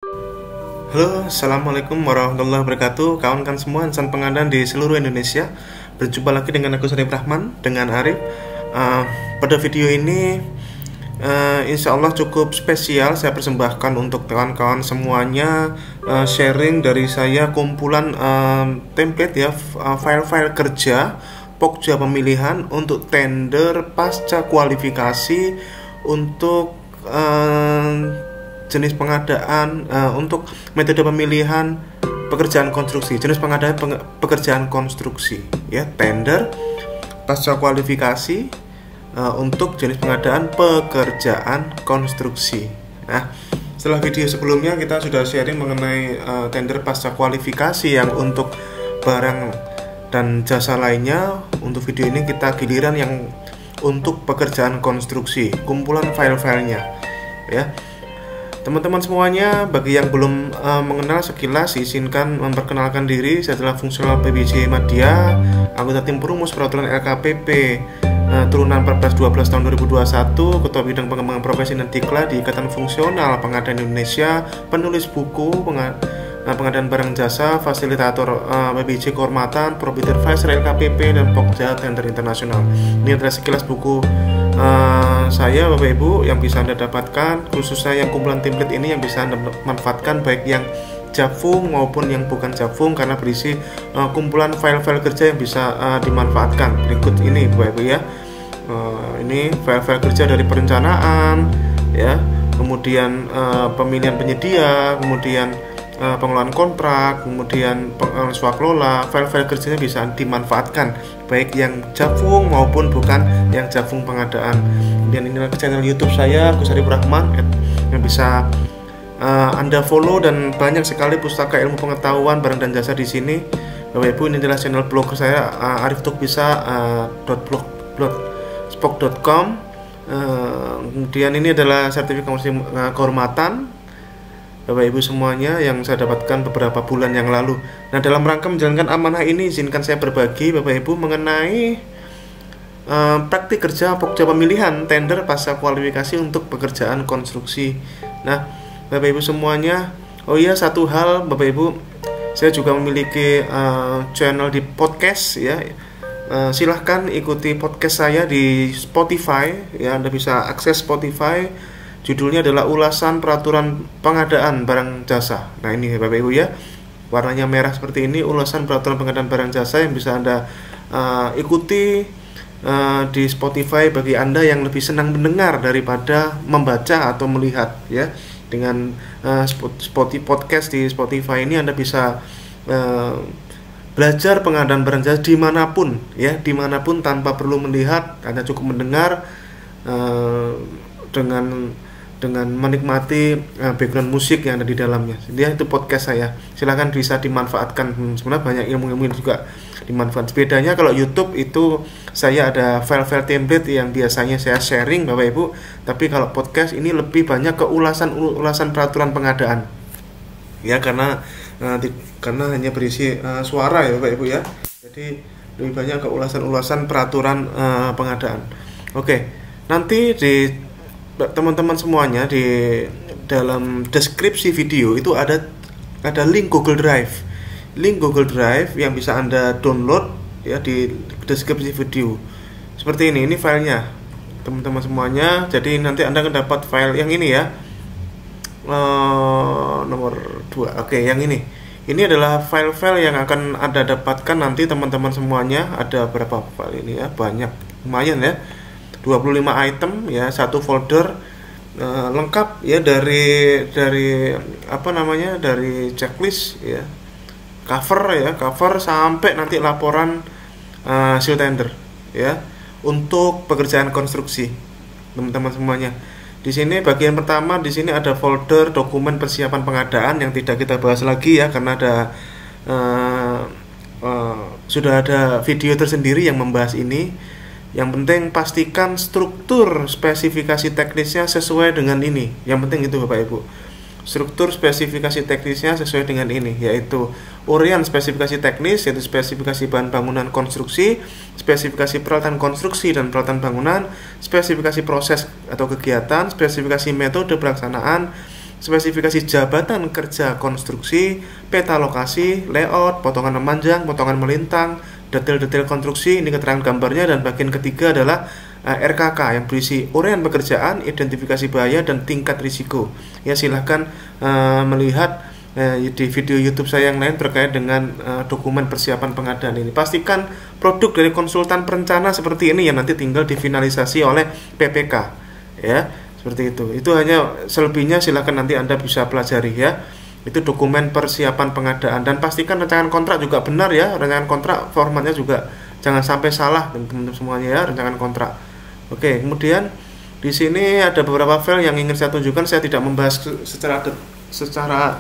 Halo, Assalamualaikum warahmatullahi wabarakatuh. Kawan-kawan semua, insan pengadaan di seluruh Indonesia. Berjumpa lagi dengan aku Syarif Rahman, dengan Arif. Pada video ini insya Allah cukup spesial. Saya persembahkan untuk kawan-kawan semuanya, sharing dari saya kumpulan template ya, file-file kerja Pokja pemilihan untuk tender pasca kualifikasi untuk jenis pengadaan untuk metode pemilihan pekerjaan konstruksi, jenis pengadaan pekerjaan konstruksi ya, tender pasca kualifikasi untuk jenis pengadaan pekerjaan konstruksi. Nah, setelah video sebelumnya kita sudah sharing mengenai tender pasca kualifikasi yang untuk barang dan jasa lainnya. Untuk video ini kita giliran yang untuk pekerjaan konstruksi, kumpulan file-filenya ya. Teman-teman semuanya, bagi yang belum mengenal sekilas, izinkan memperkenalkan diri. Saya adalah fungsional PBJ Madya, anggota tim perumus peraturan LKPP turunan 14/12 tahun 2021, Ketua Bidang Pengembangan Profesi dan Diklat di Ikatan Fungsional Pengadaan Indonesia, penulis buku pengadaan barang jasa, fasilitator PBJ Kehormatan, Provider Advisor LKPP, dan Pokja Tender Internasional. Ini adalah sekilas buku saya, Bapak Ibu, yang bisa Anda dapatkan, khususnya yang kumpulan template ini yang bisa Anda manfaatkan, baik yang Javung maupun yang bukan Javung, karena berisi kumpulan file-file kerja yang bisa dimanfaatkan. Berikut ini Bapak Ibu ya. Ini file-file kerja dari perencanaan ya, kemudian pemilihan penyedia, kemudian pengelolaan kontrak, kemudian swaklola. File-file kerjanya bisa dimanfaatkan, baik yang Javung maupun bukan yang Javung pengadaan. Dan inilah channel YouTube saya, Gus Syarif Rahman, yang bisa Anda follow, dan banyak sekali pustaka ilmu pengetahuan barang dan jasa di sini. Bapak Ibu, ini adalah channel blog saya, ariftukbisa.blogspot.com. Kemudian ini adalah sertifikasi kehormatan Bapak Ibu semuanya yang saya dapatkan beberapa bulan yang lalu. Nah, dalam rangka menjalankan amanah ini, izinkan saya berbagi Bapak Ibu mengenai praktik kerja Pokja pemilihan tender pasca kualifikasi untuk pekerjaan konstruksi. Nah, Bapak Ibu semuanya, oh iya, satu hal Bapak Ibu, saya juga memiliki channel di podcast ya. Silahkan ikuti podcast saya di Spotify ya. Anda bisa akses Spotify. Judulnya adalah ulasan peraturan pengadaan barang jasa. Nah, ini Bapak Ibu ya, warnanya merah seperti ini, ulasan peraturan pengadaan barang jasa yang bisa Anda ikuti di Spotify bagi Anda yang lebih senang mendengar daripada membaca atau melihat ya. Dengan podcast di Spotify ini Anda bisa belajar pengadaan barang jasa dimanapun ya, dimanapun tanpa perlu melihat. Anda cukup mendengar dengan menikmati background musik yang ada di dalamnya. Dia itu podcast saya. Silakan bisa dimanfaatkan. Sebenarnya banyak ilmu-ilmu yang juga dimanfaatkan. Bedanya kalau YouTube itu saya ada file-file template yang biasanya saya sharing Bapak Ibu, tapi kalau podcast ini lebih banyak ke ulasan peraturan pengadaan. Ya, karena hanya berisi suara ya Bapak Ibu ya. Jadi lebih banyak ke ulasan peraturan pengadaan. Oke. Nanti di teman-teman semuanya, di dalam deskripsi video itu ada link Google Drive. Link Google Drive yang bisa Anda download ya di deskripsi video. Seperti ini filenya. Teman-teman semuanya. Jadi nanti Anda akan dapat file yang ini ya. Nomor 2. Oke, yang ini. Ini adalah file-file yang akan Anda dapatkan nanti teman-teman semuanya. Ada berapa file ini ya? Banyak. Lumayan ya. 25 item ya, satu folder lengkap ya, dari apa namanya, dari checklist ya, cover sampai nanti laporan hasil tender ya untuk pekerjaan konstruksi. Teman-teman semuanya, di sini bagian pertama, di sini ada folder dokumen persiapan pengadaan yang tidak kita bahas lagi ya, karena ada sudah ada video tersendiri yang membahas ini. Yang penting pastikan struktur spesifikasi teknisnya sesuai dengan ini. Yang penting itu Bapak Ibu. Struktur spesifikasi teknisnya sesuai dengan ini, yaitu uraian spesifikasi teknis, yaitu spesifikasi bahan bangunan konstruksi, spesifikasi peralatan konstruksi dan peralatan bangunan, spesifikasi proses atau kegiatan, spesifikasi metode pelaksanaan, spesifikasi jabatan kerja konstruksi, peta lokasi, layout, potongan memanjang, potongan melintang, detail-detail konstruksi, ini keterangan gambarnya. Dan bagian ketiga adalah RKK yang berisi uraian pekerjaan, identifikasi bahaya, dan tingkat risiko. Ya, silahkan melihat di video YouTube saya yang lain terkait dengan dokumen persiapan pengadaan ini. Pastikan produk dari konsultan perencana seperti ini yang nanti tinggal difinalisasi oleh PPK, ya, seperti itu. Itu hanya, selebihnya silahkan nanti Anda bisa pelajari ya. Itu dokumen persiapan pengadaan. Dan pastikan rancangan kontrak juga benar ya, rancangan kontrak formatnya juga jangan sampai salah teman-teman semuanya ya, rancangan kontrak. Oke, kemudian di sini ada beberapa file yang ingin saya tunjukkan. Saya tidak membahas secara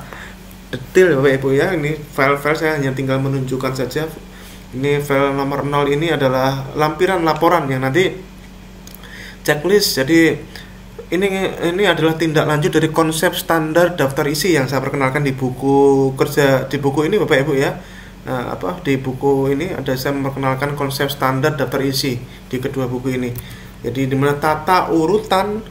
detail Bapak Ibu ya. Ini file-file saya hanya tinggal menunjukkan saja. Ini file nomor 0 ini adalah lampiran laporan yang nanti checklist. Jadi ini adalah tindak lanjut dari konsep standar daftar isi yang saya perkenalkan di buku kerja, di buku ini Bapak Ibu ya. Di buku ini ada saya memperkenalkan konsep standar daftar isi di kedua buku ini. Jadi dimana tata urutan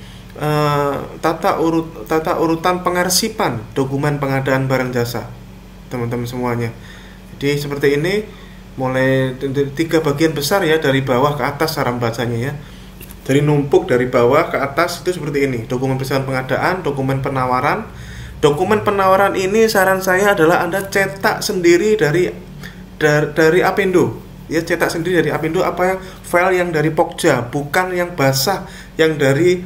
pengarsipan dokumen pengadaan barang jasa teman-teman semuanya. Jadi seperti ini, mulai dari 3 bagian besar ya, dari bawah ke atas cara bacanya ya. Dari numpuk dari bawah ke atas itu seperti ini. Dokumen persiapan pengadaan, dokumen penawaran. Dokumen penawaran ini saran saya adalah Anda cetak sendiri dari Apindo. Ya, cetak sendiri dari Apindo file yang dari Pokja, bukan yang basah yang dari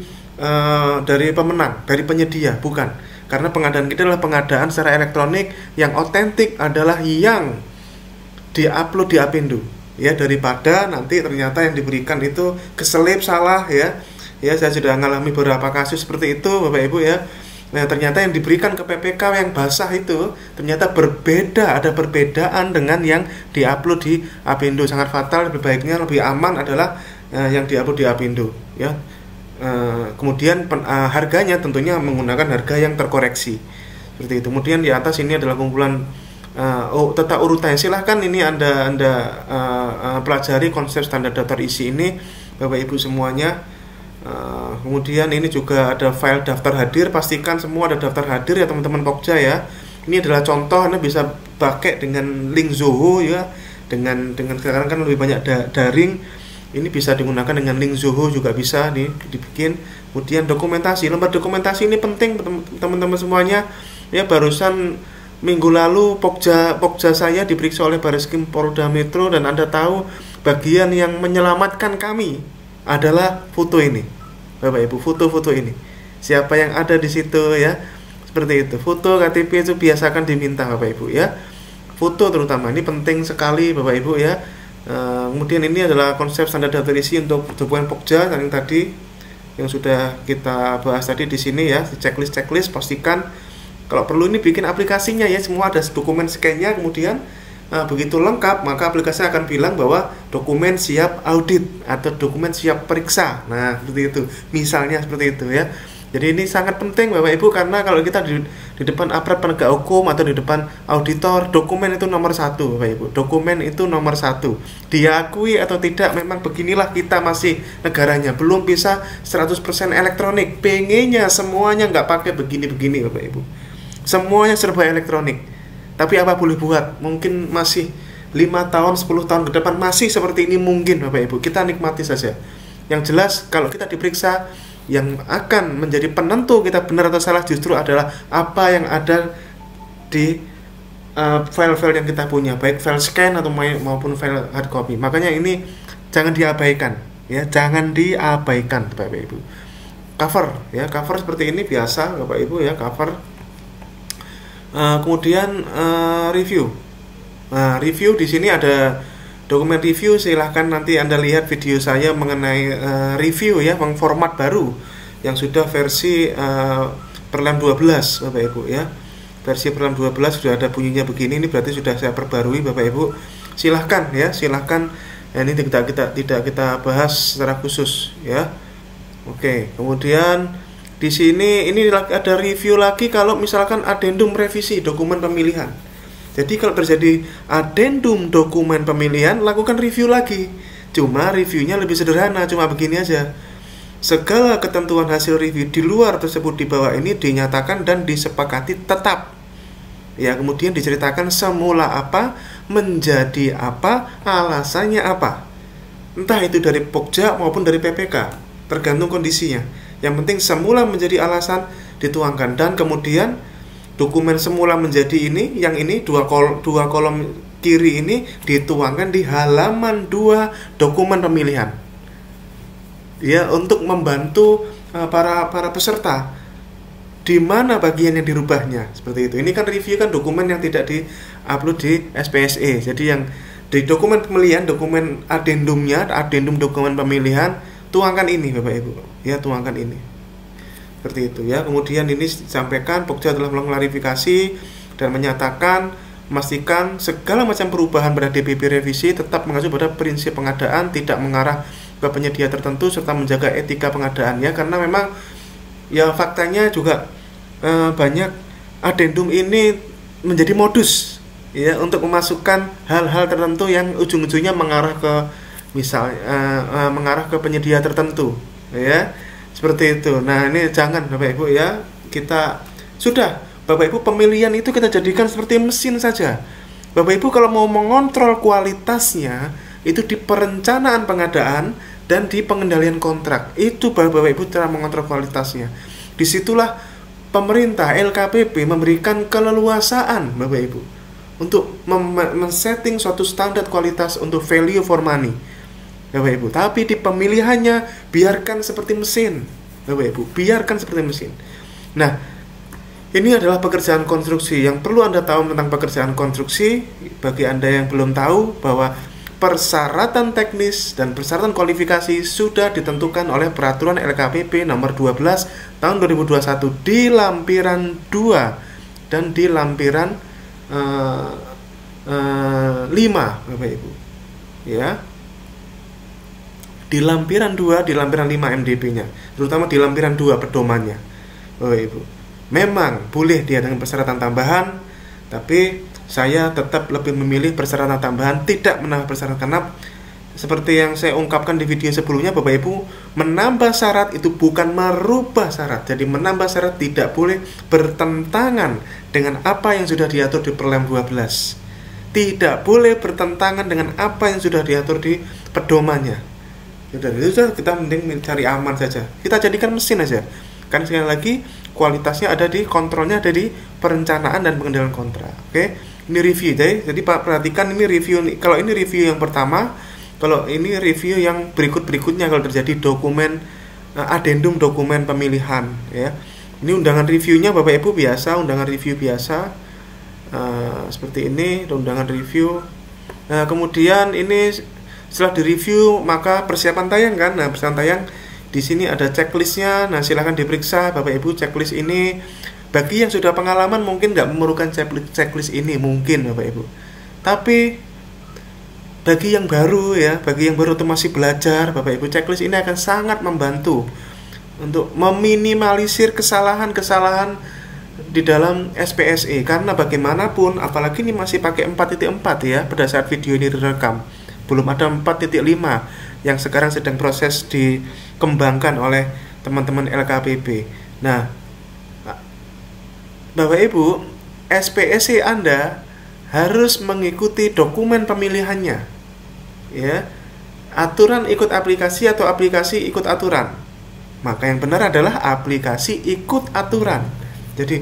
pemenang, dari penyedia, bukan. Karena pengadaan kita adalah pengadaan secara elektronik, yang otentik adalah yang diupload di Apindo. Ya, daripada nanti ternyata yang diberikan itu keselip salah ya. Ya, saya sudah mengalami beberapa kasus seperti itu Bapak Ibu ya. Nah, ternyata yang diberikan ke PPK yang basah itu ternyata berbeda, ada perbedaan dengan yang diupload di Apindo. Sangat fatal. Lebih baiknya, lebih aman adalah yang diupload di Apindo ya. Kemudian harganya tentunya menggunakan harga yang terkoreksi seperti itu. Kemudian di atas ini adalah kumpulan tata urutannya. Silahkan ini anda pelajari konsep standar daftar isi ini Bapak Ibu semuanya. Kemudian ini juga ada file daftar hadir. Pastikan semua ada daftar hadir ya teman-teman Pokja ya. Ini adalah contoh, Anda bisa pakai dengan link Zoho ya. Dengan sekarang kan lebih banyak daring. Ini bisa digunakan dengan link Zoho juga bisa dibikin. Kemudian dokumentasi, lembar dokumentasi ini penting teman-teman semuanya ya. Barusan minggu lalu Pokja saya diperiksa oleh Bareskrim Polda Metro, dan Anda tahu bagian yang menyelamatkan kami adalah foto ini Bapak Ibu, foto-foto ini. Siapa yang ada di situ ya, seperti itu. Foto KTP itu biasakan diminta Bapak Ibu ya. Foto terutama ini penting sekali Bapak Ibu ya. Kemudian ini adalah konsep standar daftar isi untuk dokumen Pokja yang tadi yang sudah kita bahas tadi di sini ya. Checklist pastikan kalau perlu ini bikin aplikasinya ya, semua ada dokumen scan-nya. Kemudian begitu lengkap maka aplikasi akan bilang bahwa dokumen siap audit atau dokumen siap periksa. Nah, seperti itu. Misalnya seperti itu ya. Jadi ini sangat penting Bapak Ibu, karena kalau kita di depan aparat penegak hukum atau di depan auditor, dokumen itu nomor 1 Bapak Ibu. Dokumen itu nomor 1. Diakui atau tidak, memang beginilah kita masih negaranya. Belum bisa 100% elektronik. Pengennya semuanya nggak pakai begini-begini Bapak Ibu. Semuanya serba elektronik. Tapi apa boleh buat? Mungkin masih 5 tahun, 10 tahun ke depan masih seperti ini mungkin Bapak Ibu. Kita nikmati saja. Yang jelas kalau kita diperiksa, yang akan menjadi penentu kita benar atau salah justru adalah apa yang ada di file-file yang kita punya, baik file scan atau maupun file hard copy. Makanya ini jangan diabaikan ya, jangan diabaikan Bapak Ibu. Cover ya, cover seperti ini biasa Bapak Ibu ya, cover. Kemudian review. Nah, review di sini ada dokumen review. Silahkan nanti Anda lihat video saya mengenai review ya, format baru yang sudah versi Perlem 12 Bapak Ibu ya. Versi Perlem 12 sudah ada bunyinya begini, ini berarti sudah saya perbarui Bapak Ibu. Silahkan ya, silahkan. Ini tidak kita bahas secara khusus ya. Oke, kemudian di sini ini ada review lagi kalau misalkan addendum revisi dokumen pemilihan. Jadi kalau terjadi addendum dokumen pemilihan, lakukan review lagi. Cuma reviewnya lebih sederhana, cuma begini aja. segala ketentuan hasil review di luar tersebut di bawah ini dinyatakan dan disepakati tetap. Ya, kemudian diceritakan semula apa, menjadi apa, alasannya apa. Entah itu dari Pokja maupun dari PPK, tergantung kondisinya. Yang penting semula menjadi alasan dituangkan, dan kemudian dokumen semula menjadi ini, yang ini dua kolom kiri ini dituangkan di halaman 2 dokumen pemilihan. Ya, untuk membantu para peserta di mana bagian yang dirubahnya, seperti itu. Ini kan review kan dokumen yang tidak di-upload di SPSE. Jadi yang di dokumen pemilihan, dokumen adendumnya, adendum dokumen pemilihan, tuangkan ini Bapak Ibu. Ya, tuangkan ini. Seperti itu ya. Kemudian ini disampaikan Pokja telah melakukan klarifikasi dan menyatakan memastikan segala macam perubahan pada DPP revisi tetap mengacu pada prinsip pengadaan, tidak mengarah ke penyedia tertentu, serta menjaga etika pengadaannya. Karena memang ya faktanya juga banyak adendum ini menjadi modus ya untuk memasukkan hal-hal tertentu yang ujung-ujungnya mengarah ke mengarah ke penyedia tertentu ya, seperti itu. Nah, ini jangan Bapak Ibu ya, kita sudah Bapak Ibu pemilihan itu kita jadikan seperti mesin saja. Bapak Ibu kalau mau mengontrol kualitasnya itu di perencanaan pengadaan dan di pengendalian kontrak. Itu Bapak Ibu cara mengontrol kualitasnya. Disitulah pemerintah LKPP memberikan keleluasaan Bapak Ibu untuk men-setting suatu standar kualitas untuk value for money Bapak Ibu. Tapi di pemilihannya biarkan seperti mesin Bapak Ibu, biarkan seperti mesin. Nah, ini adalah pekerjaan konstruksi. Yang perlu Anda tahu tentang pekerjaan konstruksi, bagi Anda yang belum tahu, bahwa persyaratan teknis dan persyaratan kualifikasi sudah ditentukan oleh Peraturan LKPP nomor 12 tahun 2021 di lampiran 2 dan di lampiran 5 Bapak Ibu. Ya. Di lampiran 2, di lampiran 5 MDP-nya, terutama di lampiran 2 pedomannya. Bapak Ibu. Memang boleh diadakan persyaratan tambahan, tapi saya tetap lebih memilih persyaratan tambahan, tidak menambah persyaratan, karena seperti yang saya ungkapkan di video sebelumnya Bapak Ibu, menambah syarat itu bukan merubah syarat. Jadi menambah syarat tidak boleh bertentangan dengan apa yang sudah diatur di Perlem 12. Tidak boleh bertentangan dengan apa yang sudah diatur di pedomannya. Sudah, kita mending mencari aman saja. Kita jadikan mesin aja. Kan sekali lagi kualitasnya ada di kontrolnya, ada di perencanaan dan pengendalian kontrak. Oke, ini review jadi Pak perhatikan ini review. Kalau ini review yang pertama, kalau ini review yang berikutnya kalau terjadi dokumen adendum dokumen pemilihan ya. Ini undangan reviewnya Bapak Ibu biasa, undangan review biasa seperti ini, undangan review. Nah, kemudian ini setelah direview maka persiapan tayang kan. Nah, persiapan tayang di sini ada checklistnya. Nah, silahkan diperiksa Bapak Ibu checklist ini. Bagi yang sudah pengalaman mungkin nggak memerlukan checklist ini mungkin Bapak Ibu. Tapi bagi yang baru ya, bagi yang baru atau masih belajar Bapak Ibu, checklist ini akan sangat membantu untuk meminimalisir kesalahan-kesalahan di dalam SPSE. Karena bagaimanapun, apalagi ini masih pakai 4.4 ya, pada saat video ini direkam. Belum ada 4.5 yang sekarang sedang proses dikembangkan oleh teman-teman LKPP. Nah, Bapak Ibu, SPSE Anda harus mengikuti dokumen pemilihannya. Ya. Aturan ikut aplikasi atau aplikasi ikut aturan. Maka yang benar adalah aplikasi ikut aturan. Jadi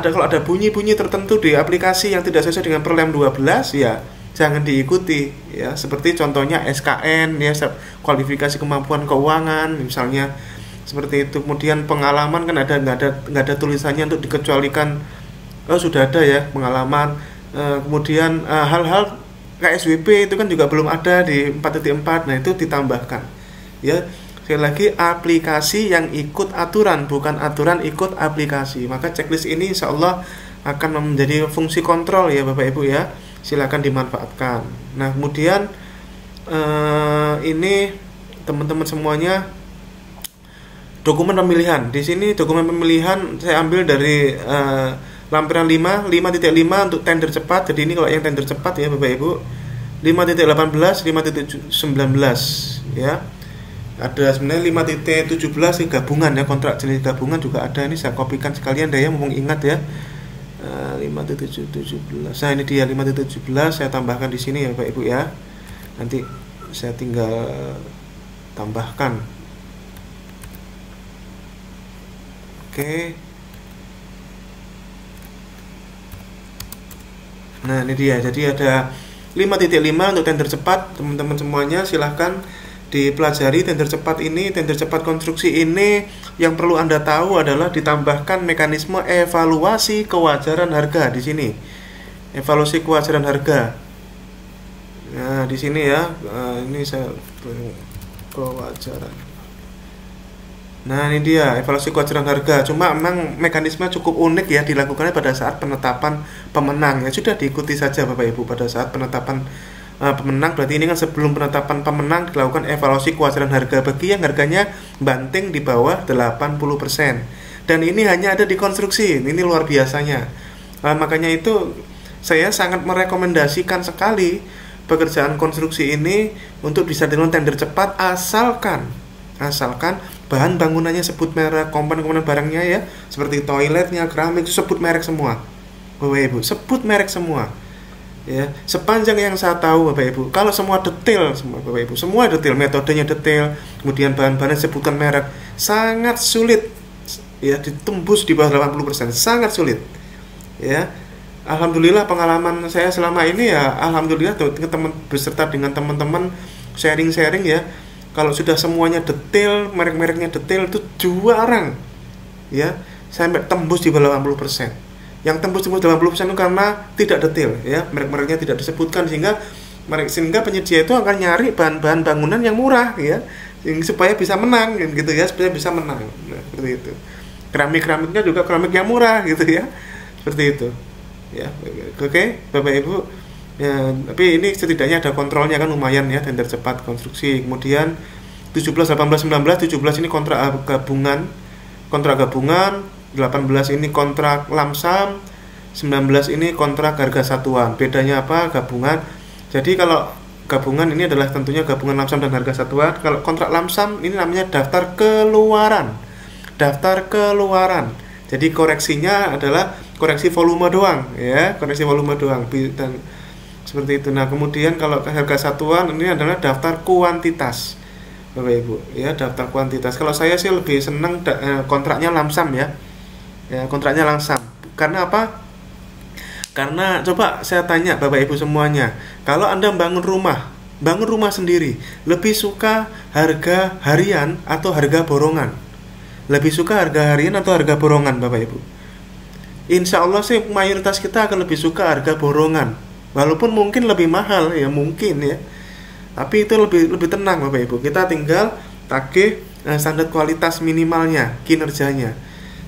kalau ada bunyi-bunyi tertentu di aplikasi yang tidak sesuai dengan Perlem 12 ya jangan diikuti ya, seperti contohnya SKN ya, kualifikasi kemampuan keuangan misalnya, seperti itu. Kemudian pengalaman kan nggak ada tulisannya untuk dikecualikan. Oh, sudah ada ya pengalaman. Kemudian hal-hal KSWP itu kan juga belum ada di 4.4. Nah, itu ditambahkan ya. Sekali lagi, aplikasi yang ikut aturan, bukan aturan ikut aplikasi. Maka checklist ini insya Allah akan menjadi fungsi kontrol ya Bapak Ibu ya. Silakan dimanfaatkan. Nah, kemudian ini teman-teman semuanya, dokumen pemilihan. Di sini dokumen pemilihan saya ambil dari lampiran 5.5 untuk tender cepat. Jadi ini kalau yang tender cepat ya Bapak Ibu, 5.18, 5.19 ya. Ada sebenarnya 5.17 ini gabungan ya, kontrak jenis gabungan juga ada. Ini saya kopikan sekalian deh ya, mumpung ingat ya. 5.17. Nah, ini dia 5.17, saya tambahkan di sini ya Bapak Ibu ya. Nanti saya tinggal tambahkan. Oke. Nah, ini dia. Jadi ada 5.5 untuk tender cepat. Teman-teman semuanya silahkan dipelajari tender cepat ini. Tender cepat konstruksi ini yang perlu Anda tahu adalah ditambahkan mekanisme evaluasi kewajaran harga di sini. Evaluasi kewajaran harga. Nah, di sini ya. Ini saya kewajaran. Nah, ini dia evaluasi kewajaran harga. Cuma memang mekanisme cukup unik ya, dilakukannya pada saat penetapan pemenang. Ya sudah diikuti saja Bapak Ibu pada saat penetapan pemenang. Berarti ini kan sebelum penetapan pemenang dilakukan evaluasi kewajaran harga bagi yang harganya banting di bawah 80%. Dan ini hanya ada di konstruksi. Ini luar biasanya. Makanya itu saya sangat merekomendasikan sekali pekerjaan konstruksi ini untuk bisa dilakukan tender cepat asalkan bahan bangunannya sebut merek, komponen-komponen barangnya ya, seperti toiletnya, keramik itu sebut merek semua. Bapak Ibu, sebut merek semua. Ya, sepanjang yang saya tahu Bapak Ibu, kalau semua detail semua Bapak Ibu, semua detail, metodenya detail, kemudian bahan-bahan sebutan merek, sangat sulit ya ditembus di bawah 80%, sangat sulit. Ya. Alhamdulillah pengalaman saya selama ini ya, alhamdulillah beserta dengan teman-teman sharing-sharing ya. Kalau sudah semuanya detail, merek-mereknya detail, itu jarang ya sampai tembus di bawah 80%. Yang tembus 80% itu karena tidak detail ya, merek-mereknya tidak disebutkan sehingga penyedia itu akan nyari bahan-bahan bangunan yang murah ya, supaya bisa menang gitu ya, supaya bisa menang. Nah, seperti itu. Keramiknya juga keramik yang murah gitu ya. Seperti itu. Ya, oke, Bapak Ibu. Ya, tapi ini setidaknya ada kontrolnya kan lumayan ya, tender cepat konstruksi. Kemudian 17, 18, 19, 17 ini kontrak gabungan. 18 ini kontrak lamsam, 19 ini kontrak harga satuan. Bedanya apa? Gabungan. Jadi kalau gabungan ini adalah tentunya gabungan lamsam dan harga satuan. Kalau kontrak lamsam ini namanya daftar keluaran. Daftar keluaran. Jadi koreksinya adalah koreksi volume doang ya, koreksi volume doang dan seperti itu. Nah, kemudian kalau harga satuan ini adalah daftar kuantitas. Bapak Ibu, ya daftar kuantitas. Kalau saya sih lebih senang kontraknya lamsam ya. Ya, kontraknya lamsam. Karena apa? Karena coba saya tanya Bapak Ibu semuanya, kalau Anda bangun rumah sendiri, lebih suka harga harian atau harga borongan? Lebih suka harga harian atau harga borongan Bapak Ibu? Insya Allah sih mayoritas kita akan lebih suka harga borongan. Walaupun mungkin lebih mahal ya, mungkin ya. Tapi itu lebih tenang Bapak Ibu. Kita tinggal tagih standar kualitas minimalnya, kinerjanya.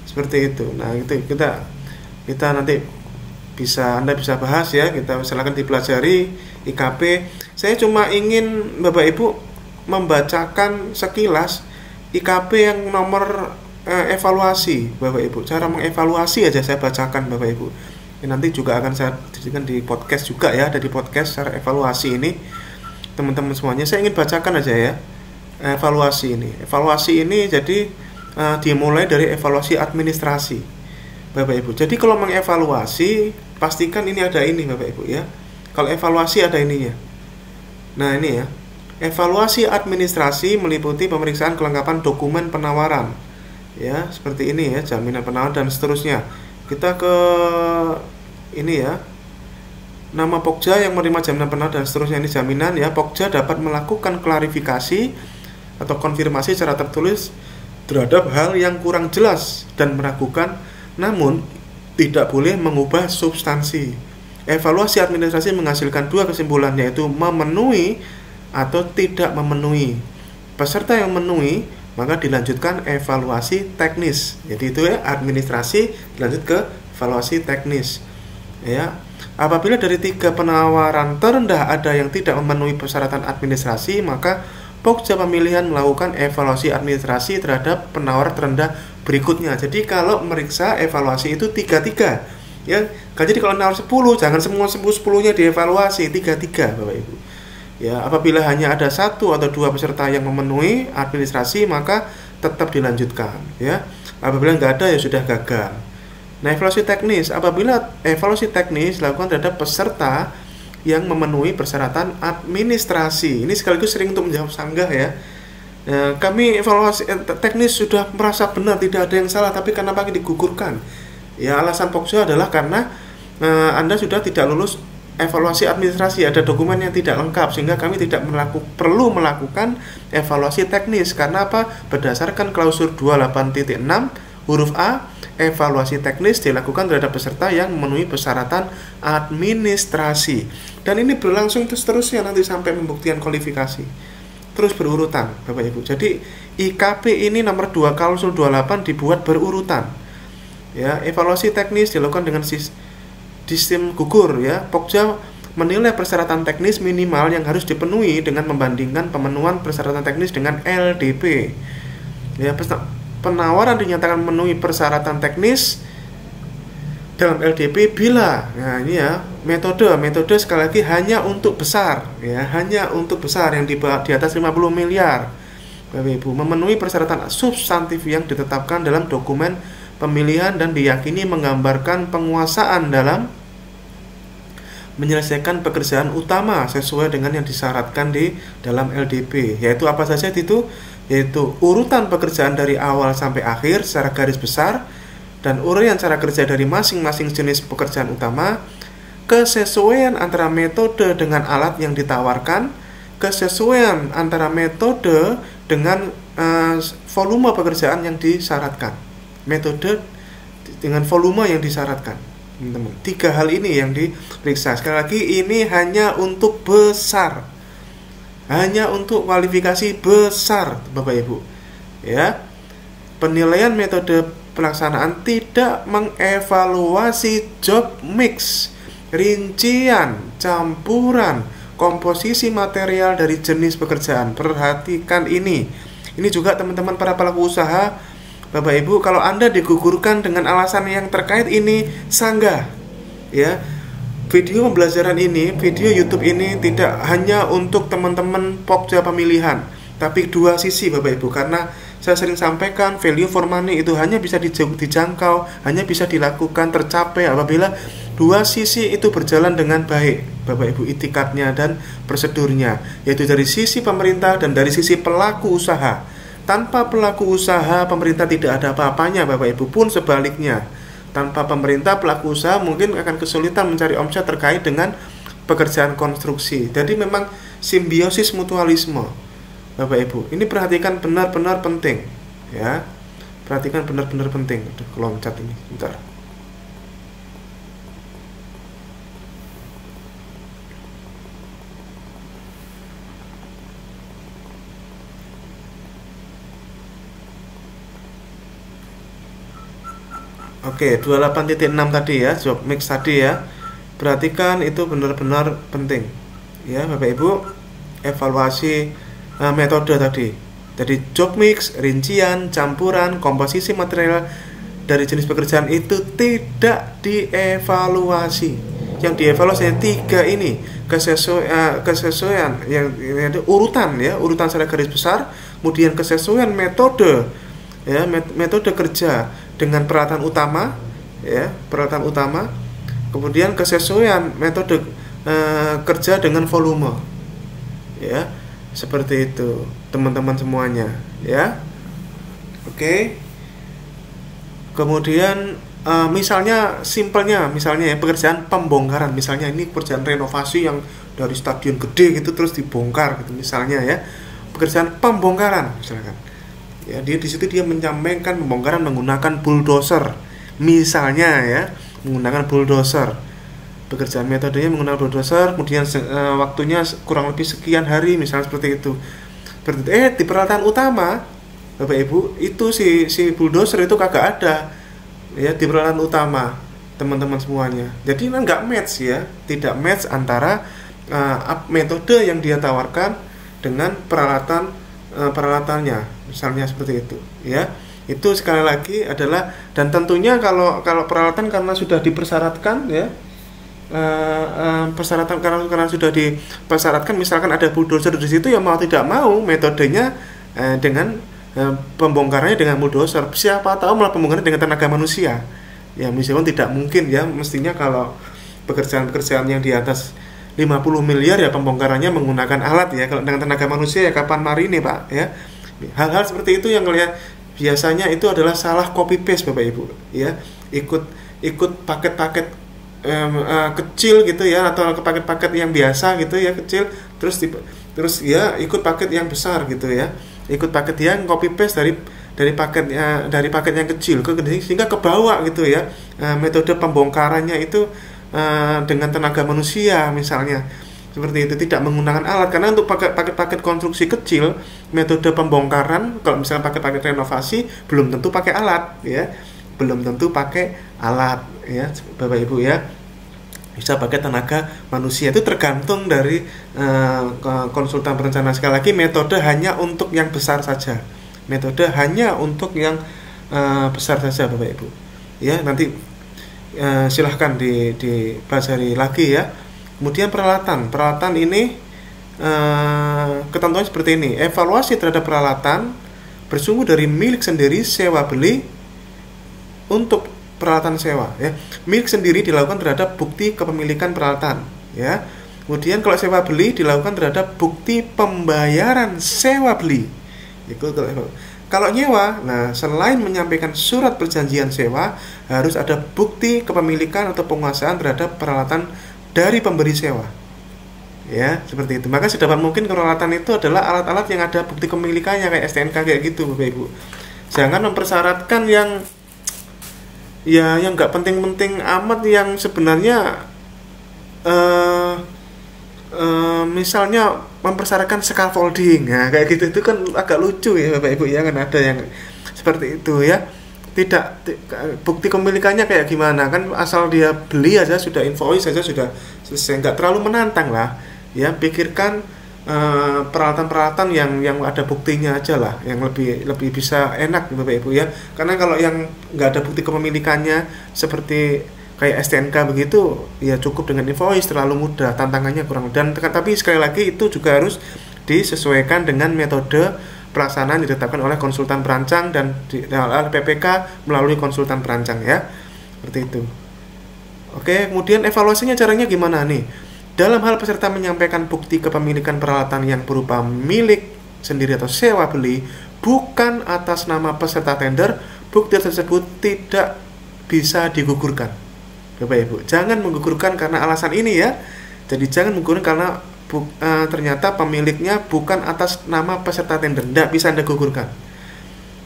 Seperti itu. Nah, itu kita nanti Anda bisa bahas ya. Kita silakan dipelajari IKP. Saya cuma ingin Bapak Ibu membacakan sekilas IKP yang nomor evaluasi Bapak Ibu. Cara mengevaluasi aja saya bacakan Bapak Ibu. Nanti juga akan saya jadikan di podcast juga ya, ada di podcast cara evaluasi ini teman-teman semuanya. Saya ingin bacakan aja ya evaluasi ini jadi dimulai dari evaluasi administrasi Bapak Ibu. Jadi kalau mengevaluasi pastikan ini ada ini Bapak Ibu ya, kalau evaluasi ada ininya. Nah ini ya, evaluasi administrasi meliputi pemeriksaan kelengkapan dokumen penawaran ya, seperti ini ya, jaminan penawaran dan seterusnya. Kita ke ini ya, nama Pokja yang menerima jaminan penawaran dan seterusnya, ini jaminan ya. Pokja dapat melakukan klarifikasi atau konfirmasi secara tertulis terhadap hal yang kurang jelas dan meragukan, namun tidak boleh mengubah substansi. Evaluasi administrasi menghasilkan dua kesimpulan, yaitu memenuhi atau tidak memenuhi. Peserta yang memenuhi maka dilanjutkan evaluasi teknis. Jadi itu ya, administrasi dilanjut ke evaluasi teknis. Ya, apabila dari 3 penawaran terendah ada yang tidak memenuhi persyaratan administrasi, maka Pokja pemilihan melakukan evaluasi administrasi terhadap penawar terendah berikutnya. Jadi kalau meriksa evaluasi itu 3-3 ya. Jadi kalau nawar 10 jangan semua 10-10-nya dievaluasi, 3-3 Bapak Ibu. Ya, apabila hanya ada satu atau dua peserta yang memenuhi administrasi, maka tetap dilanjutkan. Ya, apabila nggak ada ya sudah gagal. Nah, evaluasi teknis, apabila evaluasi teknis dilakukan terhadap peserta yang memenuhi persyaratan administrasi. Ini sekaligus sering untuk menjawab sanggah ya. Kami evaluasi teknis sudah merasa benar, tidak ada yang salah, tapi kenapa digugurkan? Ya, alasan Pokja adalah karena Anda sudah tidak lulus evaluasi administrasi, ada dokumen yang tidak lengkap, sehingga kami tidak perlu melakukan evaluasi teknis. Karena apa? Berdasarkan klausul 28.6 huruf A, evaluasi teknis dilakukan terhadap peserta yang memenuhi persyaratan administrasi. Dan ini berlangsung terus-terusnya nanti sampai pembuktian kualifikasi. Terus berurutan, Bapak Ibu. Jadi IKP ini nomor 2 klausul 28 dibuat berurutan. Ya, evaluasi teknis dilakukan dengan sistem gugur ya. Pokja menilai persyaratan teknis minimal yang harus dipenuhi dengan membandingkan pemenuhan persyaratan teknis dengan LDP. Ya, penawaran dinyatakan memenuhi persyaratan teknis dalam LDP bila, nah ini ya, metode sekali lagi hanya untuk besar ya, hanya untuk besar yang di atas 50 miliar. Bapak Ibu, memenuhi persyaratan substantif yang ditetapkan dalam dokumen pemilihan dan diyakini menggambarkan penguasaan dalam menyelesaikan pekerjaan utama sesuai dengan yang disyaratkan di dalam LDP. Yaitu apa saja itu? Yaitu urutan pekerjaan dari awal sampai akhir secara garis besar, dan uraian cara kerja dari masing-masing jenis pekerjaan utama, kesesuaian antara metode dengan alat yang ditawarkan, kesesuaian antara metode dengan volume pekerjaan yang disyaratkan, metode dengan volume yang disyaratkan. Teman-teman, 3 hal ini yang diperiksa. Sekali lagi, ini hanya untuk besar, hanya untuk kualifikasi besar, Bapak Ibu. Ya, penilaian metode pelaksanaan tidak mengevaluasi job mix, rincian, campuran, komposisi material dari jenis pekerjaan. Perhatikan ini. Ini juga teman-teman para pelaku usaha, Bapak Ibu, kalau Anda digugurkan dengan alasan yang terkait ini, sanggah. Ya. Video pembelajaran ini, video YouTube ini tidak hanya untuk teman-teman Pokja pemilihan, tapi 2 sisi Bapak Ibu, karena saya sering sampaikan value for money itu hanya bisa dijangkau, hanya bisa dilakukan, tercapai apabila 2 sisi itu berjalan dengan baik, Bapak Ibu, itikadnya dan prosedurnya, yaitu dari sisi pemerintah dan dari sisi pelaku usaha. Tanpa pelaku usaha, pemerintah tidak ada apa-apanya, Bapak Ibu, pun sebaliknya. Tanpa pemerintah, pelaku usaha mungkin akan kesulitan mencari omset terkait dengan pekerjaan konstruksi. Jadi memang simbiosis mutualisme, Bapak Ibu. Ini perhatikan benar-benar penting, ya. Perhatikan benar-benar penting. Aduh, keloncat ini, bentar. Oke, 28.6 tadi ya, job mix tadi ya. Perhatikan itu benar-benar penting. Ya, Bapak Ibu, evaluasi metode tadi. Jadi job mix, rincian, campuran, komposisi material dari jenis pekerjaan itu tidak dievaluasi. Yang dievaluasi 3 ini, kesesuaian yang urutan ya, urutan secara garis besar, kemudian kesesuaian metode ya, metode kerja dengan peralatan utama ya, peralatan utama, kemudian kesesuaian metode kerja dengan volume ya, seperti itu teman-teman semuanya ya. Oke, kemudian misalnya simpelnya, misalnya ya, pekerjaan pembongkaran, misalnya ini pekerjaan renovasi yang dari stadion gede gitu terus dibongkar gitu misalnya ya, pekerjaan pembongkaran misalkan. Ya, dia di situ dia menyampaikan pembongkaran menggunakan bulldozer, misalnya ya, menggunakan bulldozer. Pekerjaan metodenya menggunakan bulldozer, kemudian waktunya kurang lebih sekian hari, misalnya seperti itu. Di peralatan utama, Bapak Ibu, itu si bulldozer itu kagak ada, ya, di peralatan utama, teman-teman semuanya. Jadi nggak match ya, tidak match antara metode yang dia tawarkan dengan peralatannya, misalnya seperti itu ya. Itu sekali lagi adalah, dan tentunya kalau peralatan karena sudah dipersyaratkan ya, persyaratan, karena sudah dipersyaratkan, misalkan ada bulldozer di situ, ya mau tidak mau metodenya dengan pembongkarannya dengan bulldozer. Siapa tahu malah pembongkarannya dengan tenaga manusia. Ya meskipun tidak mungkin ya, mestinya kalau pekerjaan-pekerjaan yang di atas 50 miliar ya pembongkarannya menggunakan alat ya. Kalau dengan tenaga manusia ya kapan marine Pak ya. Hal-hal seperti itu yang melihat biasanya itu adalah salah copy paste Bapak Ibu ya. Ikut paket-paket kecil gitu ya, atau paket-paket yang biasa gitu ya, kecil, terus ya ikut paket yang besar gitu ya, ikut paket yang copy paste dari paket yang kecil sehingga kebawa gitu ya. Metode pembongkarannya itu dengan tenaga manusia misalnya, seperti itu, tidak menggunakan alat. Karena untuk paket-paket konstruksi kecil, metode pembongkaran kalau misalnya paket-paket renovasi belum tentu pakai alat ya, belum tentu pakai alat ya Bapak Ibu ya, bisa pakai tenaga manusia. Itu tergantung dari konsultan perencana. Sekali lagi, metode hanya untuk yang besar saja, metode hanya untuk yang besar saja Bapak Ibu ya. Nanti silahkan dipelajari lagi ya. Kemudian peralatan ini ketentuan seperti ini. Evaluasi terhadap peralatan bersumber dari milik sendiri, sewa beli. Untuk peralatan sewa ya, milik sendiri dilakukan terhadap bukti kepemilikan peralatan ya. Kemudian kalau sewa beli dilakukan terhadap bukti pembayaran sewa beli. Itu kalau nyewa, nah selain menyampaikan surat perjanjian sewa, harus ada bukti kepemilikan atau penguasaan terhadap peralatan dari pemberi sewa ya, seperti itu. Maka sedapat mungkin peralatan itu adalah alat-alat yang ada bukti kepemilikannya, kayak STNK kayak gitu Bapak Ibu. Jangan mempersyaratkan yang nggak penting-penting amat, yang sebenarnya misalnya mempersyaratkan scaffolding, nah kayak gitu, itu kan agak lucu ya Bapak Ibu ya, kan ada yang seperti itu ya. Tidak bukti kepemilikannya kayak gimana, kan asal dia beli aja sudah, invoice saja sudah selesai, nggak terlalu menantang lah ya. Pikirkan peralatan-peralatan yang ada buktinya aja lah, yang lebih bisa enak Bapak Ibu ya. Karena kalau yang nggak ada bukti kepemilikannya seperti kayak STNK begitu, ya cukup dengan invoice, terlalu mudah, tantangannya kurang. Dan tapi sekali lagi itu juga harus disesuaikan dengan metode pelaksanaan ditetapkan oleh konsultan perancang dan oleh PPK melalui konsultan perancang ya, seperti itu. Oke, kemudian evaluasinya caranya gimana nih? Dalam hal peserta menyampaikan bukti kepemilikan peralatan yang berupa milik sendiri atau sewa beli bukan atas nama peserta tender, bukti tersebut tidak bisa digugurkan. Bapak Ibu, jangan menggugurkan karena alasan ini ya. Jadi jangan menggugurkan karena ternyata pemiliknya bukan atas nama peserta tender, tidak bisa Anda gugurkan.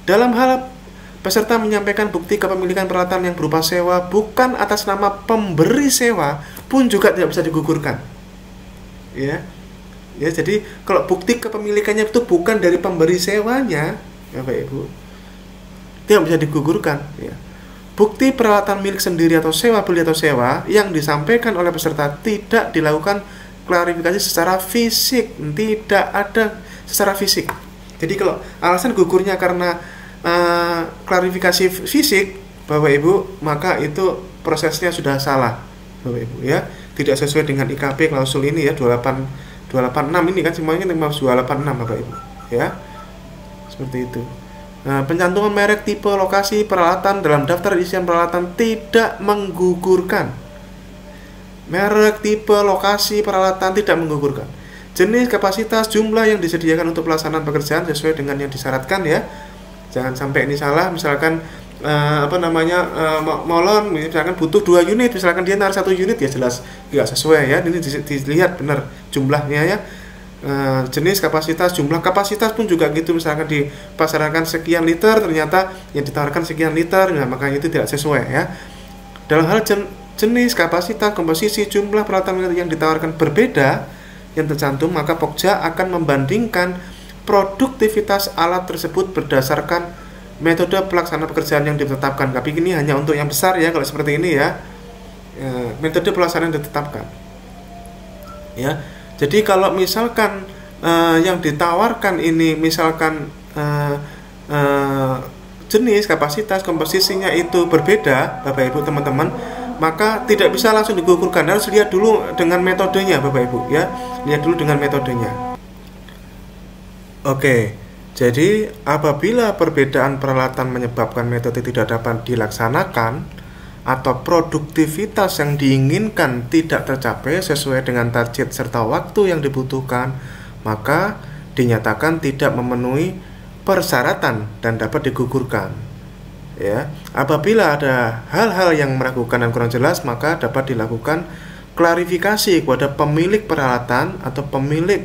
Dalam hal peserta menyampaikan bukti kepemilikan peralatan yang berupa sewa bukan atas nama pemberi sewa pun juga tidak bisa digugurkan. Ya, jadi kalau bukti kepemilikannya itu bukan dari pemberi sewanya, Bapak Ibu, tidak bisa digugurkan. Ya. Bukti peralatan milik sendiri atau sewa beli atau sewa yang disampaikan oleh peserta tidak dilakukan klarifikasi secara fisik, tidak ada secara fisik. Jadi kalau alasan gugurnya karena klarifikasi fisik, Bapak Ibu, maka itu prosesnya sudah salah, Bapak Ibu ya, tidak sesuai dengan IKP klausul ini ya, 286 ini kan semuanya 286 Bapak Ibu ya, seperti itu. Nah, pencantuman merek, tipe, lokasi peralatan dalam daftar isian peralatan tidak menggugurkan. Merek, tipe, lokasi peralatan tidak menggugurkan. Jenis, kapasitas, jumlah yang disediakan untuk pelaksanaan pekerjaan sesuai dengan yang disyaratkan ya. Jangan sampai ini salah, misalkan molon misalkan butuh 2 unit, misalkan dia naruh 1 unit, ya jelas nggak sesuai ya. Ini dilihat benar jumlahnya ya. Jenis, kapasitas, jumlah, kapasitas pun juga gitu, misalkan dipasarkan sekian liter, ternyata yang ditawarkan sekian liter, nah maka itu tidak sesuai ya. Dalam hal jenis, kapasitas, komposisi, jumlah peralatan yang ditawarkan berbeda yang tercantum, maka Pokja akan membandingkan produktivitas alat tersebut berdasarkan metode pelaksanaan pekerjaan yang ditetapkan. Tapi ini hanya untuk yang besar ya, kalau seperti ini ya, metode pelaksanaan yang ditetapkan ya. Jadi kalau misalkan yang ditawarkan ini misalkan jenis, kapasitas, komposisinya itu berbeda, Bapak Ibu teman-teman, maka tidak bisa langsung digugurkan. Harus lihat dulu dengan metodenya, Bapak Ibu ya. Lihat dulu dengan metodenya. Oke. Jadi apabila perbedaan peralatan menyebabkan metode tidak dapat dilaksanakan atau produktivitas yang diinginkan tidak tercapai sesuai dengan target serta waktu yang dibutuhkan, maka dinyatakan tidak memenuhi persyaratan dan dapat digugurkan. Ya, apabila ada hal-hal yang meragukan dan kurang jelas, maka dapat dilakukan klarifikasi kepada pemilik peralatan atau pemilik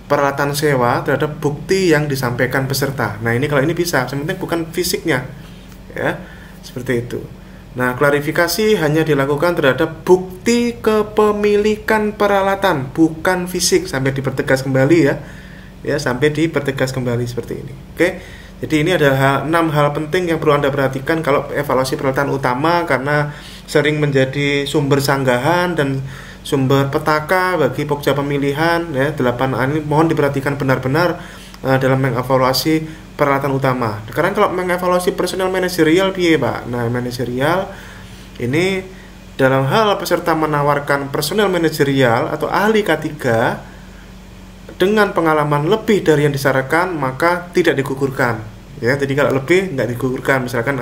peralatan sewa terhadap bukti yang disampaikan peserta. Nah, ini kalau ini bisa, sebenarnya bukan fisiknya, ya, seperti itu. Nah, klarifikasi hanya dilakukan terhadap bukti kepemilikan peralatan, bukan fisik, sampai dipertegas kembali ya, sampai dipertegas kembali seperti ini. Oke, jadi ini ada 6 hal penting yang perlu Anda perhatikan kalau evaluasi peralatan utama, karena sering menjadi sumber sanggahan dan sumber petaka bagi pokja pemilihan ya. 8A ini mohon diperhatikan benar-benar dalam mengevaluasi peralatan utama. Sekarang kalau mengevaluasi personel manajerial piye, Pak? Nah, manajerial ini dalam hal peserta menawarkan personel manajerial atau ahli K3 dengan pengalaman lebih dari yang disyaratkan, maka tidak digugurkan ya. Jadi kalau lebih nggak digugurkan, misalkan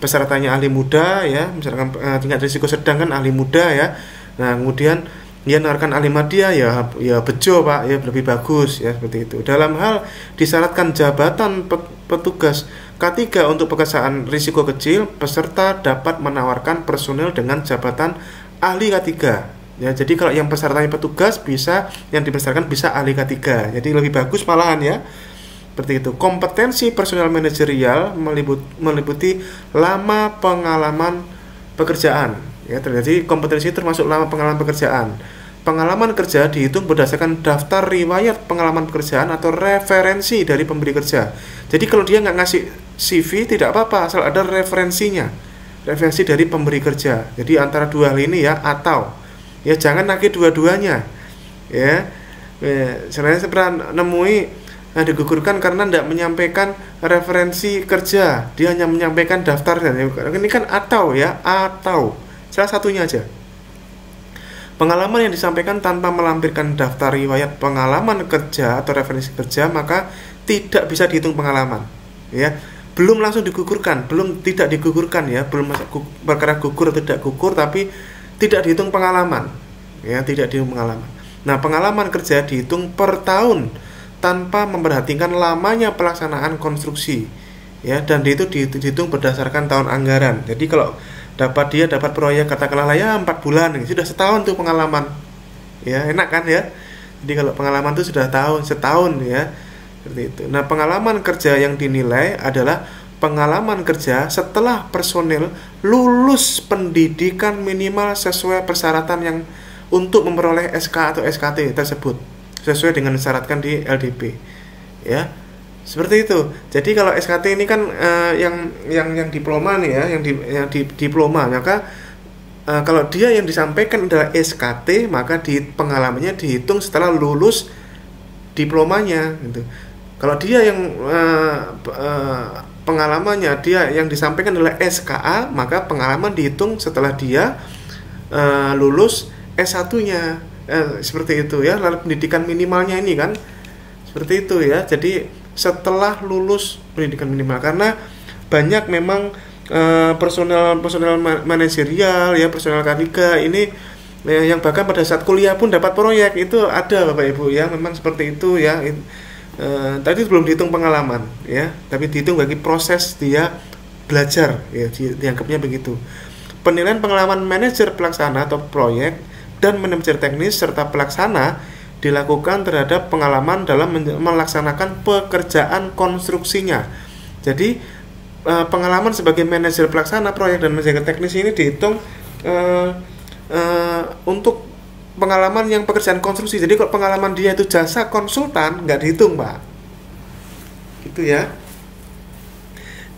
pesertanya ahli muda ya, misalkan tingkat risiko sedang kan ahli muda ya. Nah, kemudian dia menawarkan ahli madya ya bejo, Pak, ya lebih bagus ya, seperti itu. Dalam hal disyaratkan jabatan petugas K3 untuk pekerjaan risiko kecil, peserta dapat menawarkan personel dengan jabatan ahli K3 ya. Jadi kalau yang pesertanya petugas bisa, yang dibesarkan bisa ahli K3. Jadi lebih bagus malahan ya. Seperti itu. Kompetensi personel manajerial meliputi lama pengalaman pekerjaan ya. Jadi kompetensi termasuk lama pengalaman pekerjaan. Pengalaman kerja dihitung berdasarkan daftar riwayat pengalaman pekerjaan atau referensi dari pemberi kerja. Jadi kalau dia nggak ngasih CV tidak apa-apa, asal ada referensinya, referensi dari pemberi kerja. Jadi antara dua hal ini ya, atau ya jangan lagi dua-duanya ya. Sebenarnya saya pernah nemui digugurkan karena tidak menyampaikan referensi kerja, dia hanya menyampaikan daftarnya. Ini kan atau ya, atau salah satunya aja. Pengalaman yang disampaikan tanpa melampirkan daftar riwayat pengalaman kerja atau referensi kerja, maka tidak bisa dihitung pengalaman ya. Belum langsung digugurkan, tidak digugurkan ya, belum perkara gugur atau tidak gugur, tapi tidak dihitung pengalaman ya, tidak dihitung pengalaman. Nah, pengalaman kerja dihitung per tahun tanpa memperhatikan lamanya pelaksanaan konstruksi ya, dan itu dihitung berdasarkan tahun anggaran. Jadi kalau dia dapat proyek katakanlah ya 4 bulan, sudah setahun tuh pengalaman ya, enak kan ya. Jadi kalau pengalaman itu sudah setahun ya, seperti itu. Nah, pengalaman kerja yang dinilai adalah pengalaman kerja setelah personil lulus pendidikan minimal sesuai persyaratan yang untuk memperoleh SK atau SKT tersebut, sesuai dengan disyaratkan di LDP ya, seperti itu. Jadi kalau SKT ini kan yang diploma nih ya, yang di diploma, maka kalau dia yang disampaikan adalah SKT, maka pengalamannya dihitung setelah lulus diplomanya gitu. Kalau dia yang pengalamannya dia yang disampaikan adalah SKA, maka pengalaman dihitung setelah dia lulus S1-nya. Seperti itu ya. Lalu pendidikan minimalnya ini kan seperti itu ya. Jadi setelah lulus pendidikan minimal, karena banyak memang personel manajerial ya, personel K3 ini yang bahkan pada saat kuliah pun dapat proyek, itu ada Bapak Ibu ya, memang seperti itu ya. Tadi belum dihitung pengalaman ya, tapi dihitung bagi proses dia belajar ya, dianggapnya begitu. Penilaian pengalaman manajer pelaksana atau proyek dan manajer teknis serta pelaksana dilakukan terhadap pengalaman dalam melaksanakan pekerjaan konstruksinya. Jadi pengalaman sebagai manajer pelaksana proyek dan manajer teknis ini dihitung untuk pengalaman yang pekerjaan konstruksi. Jadi kalau pengalaman dia itu jasa konsultan nggak dihitung, Pak. Gitu ya.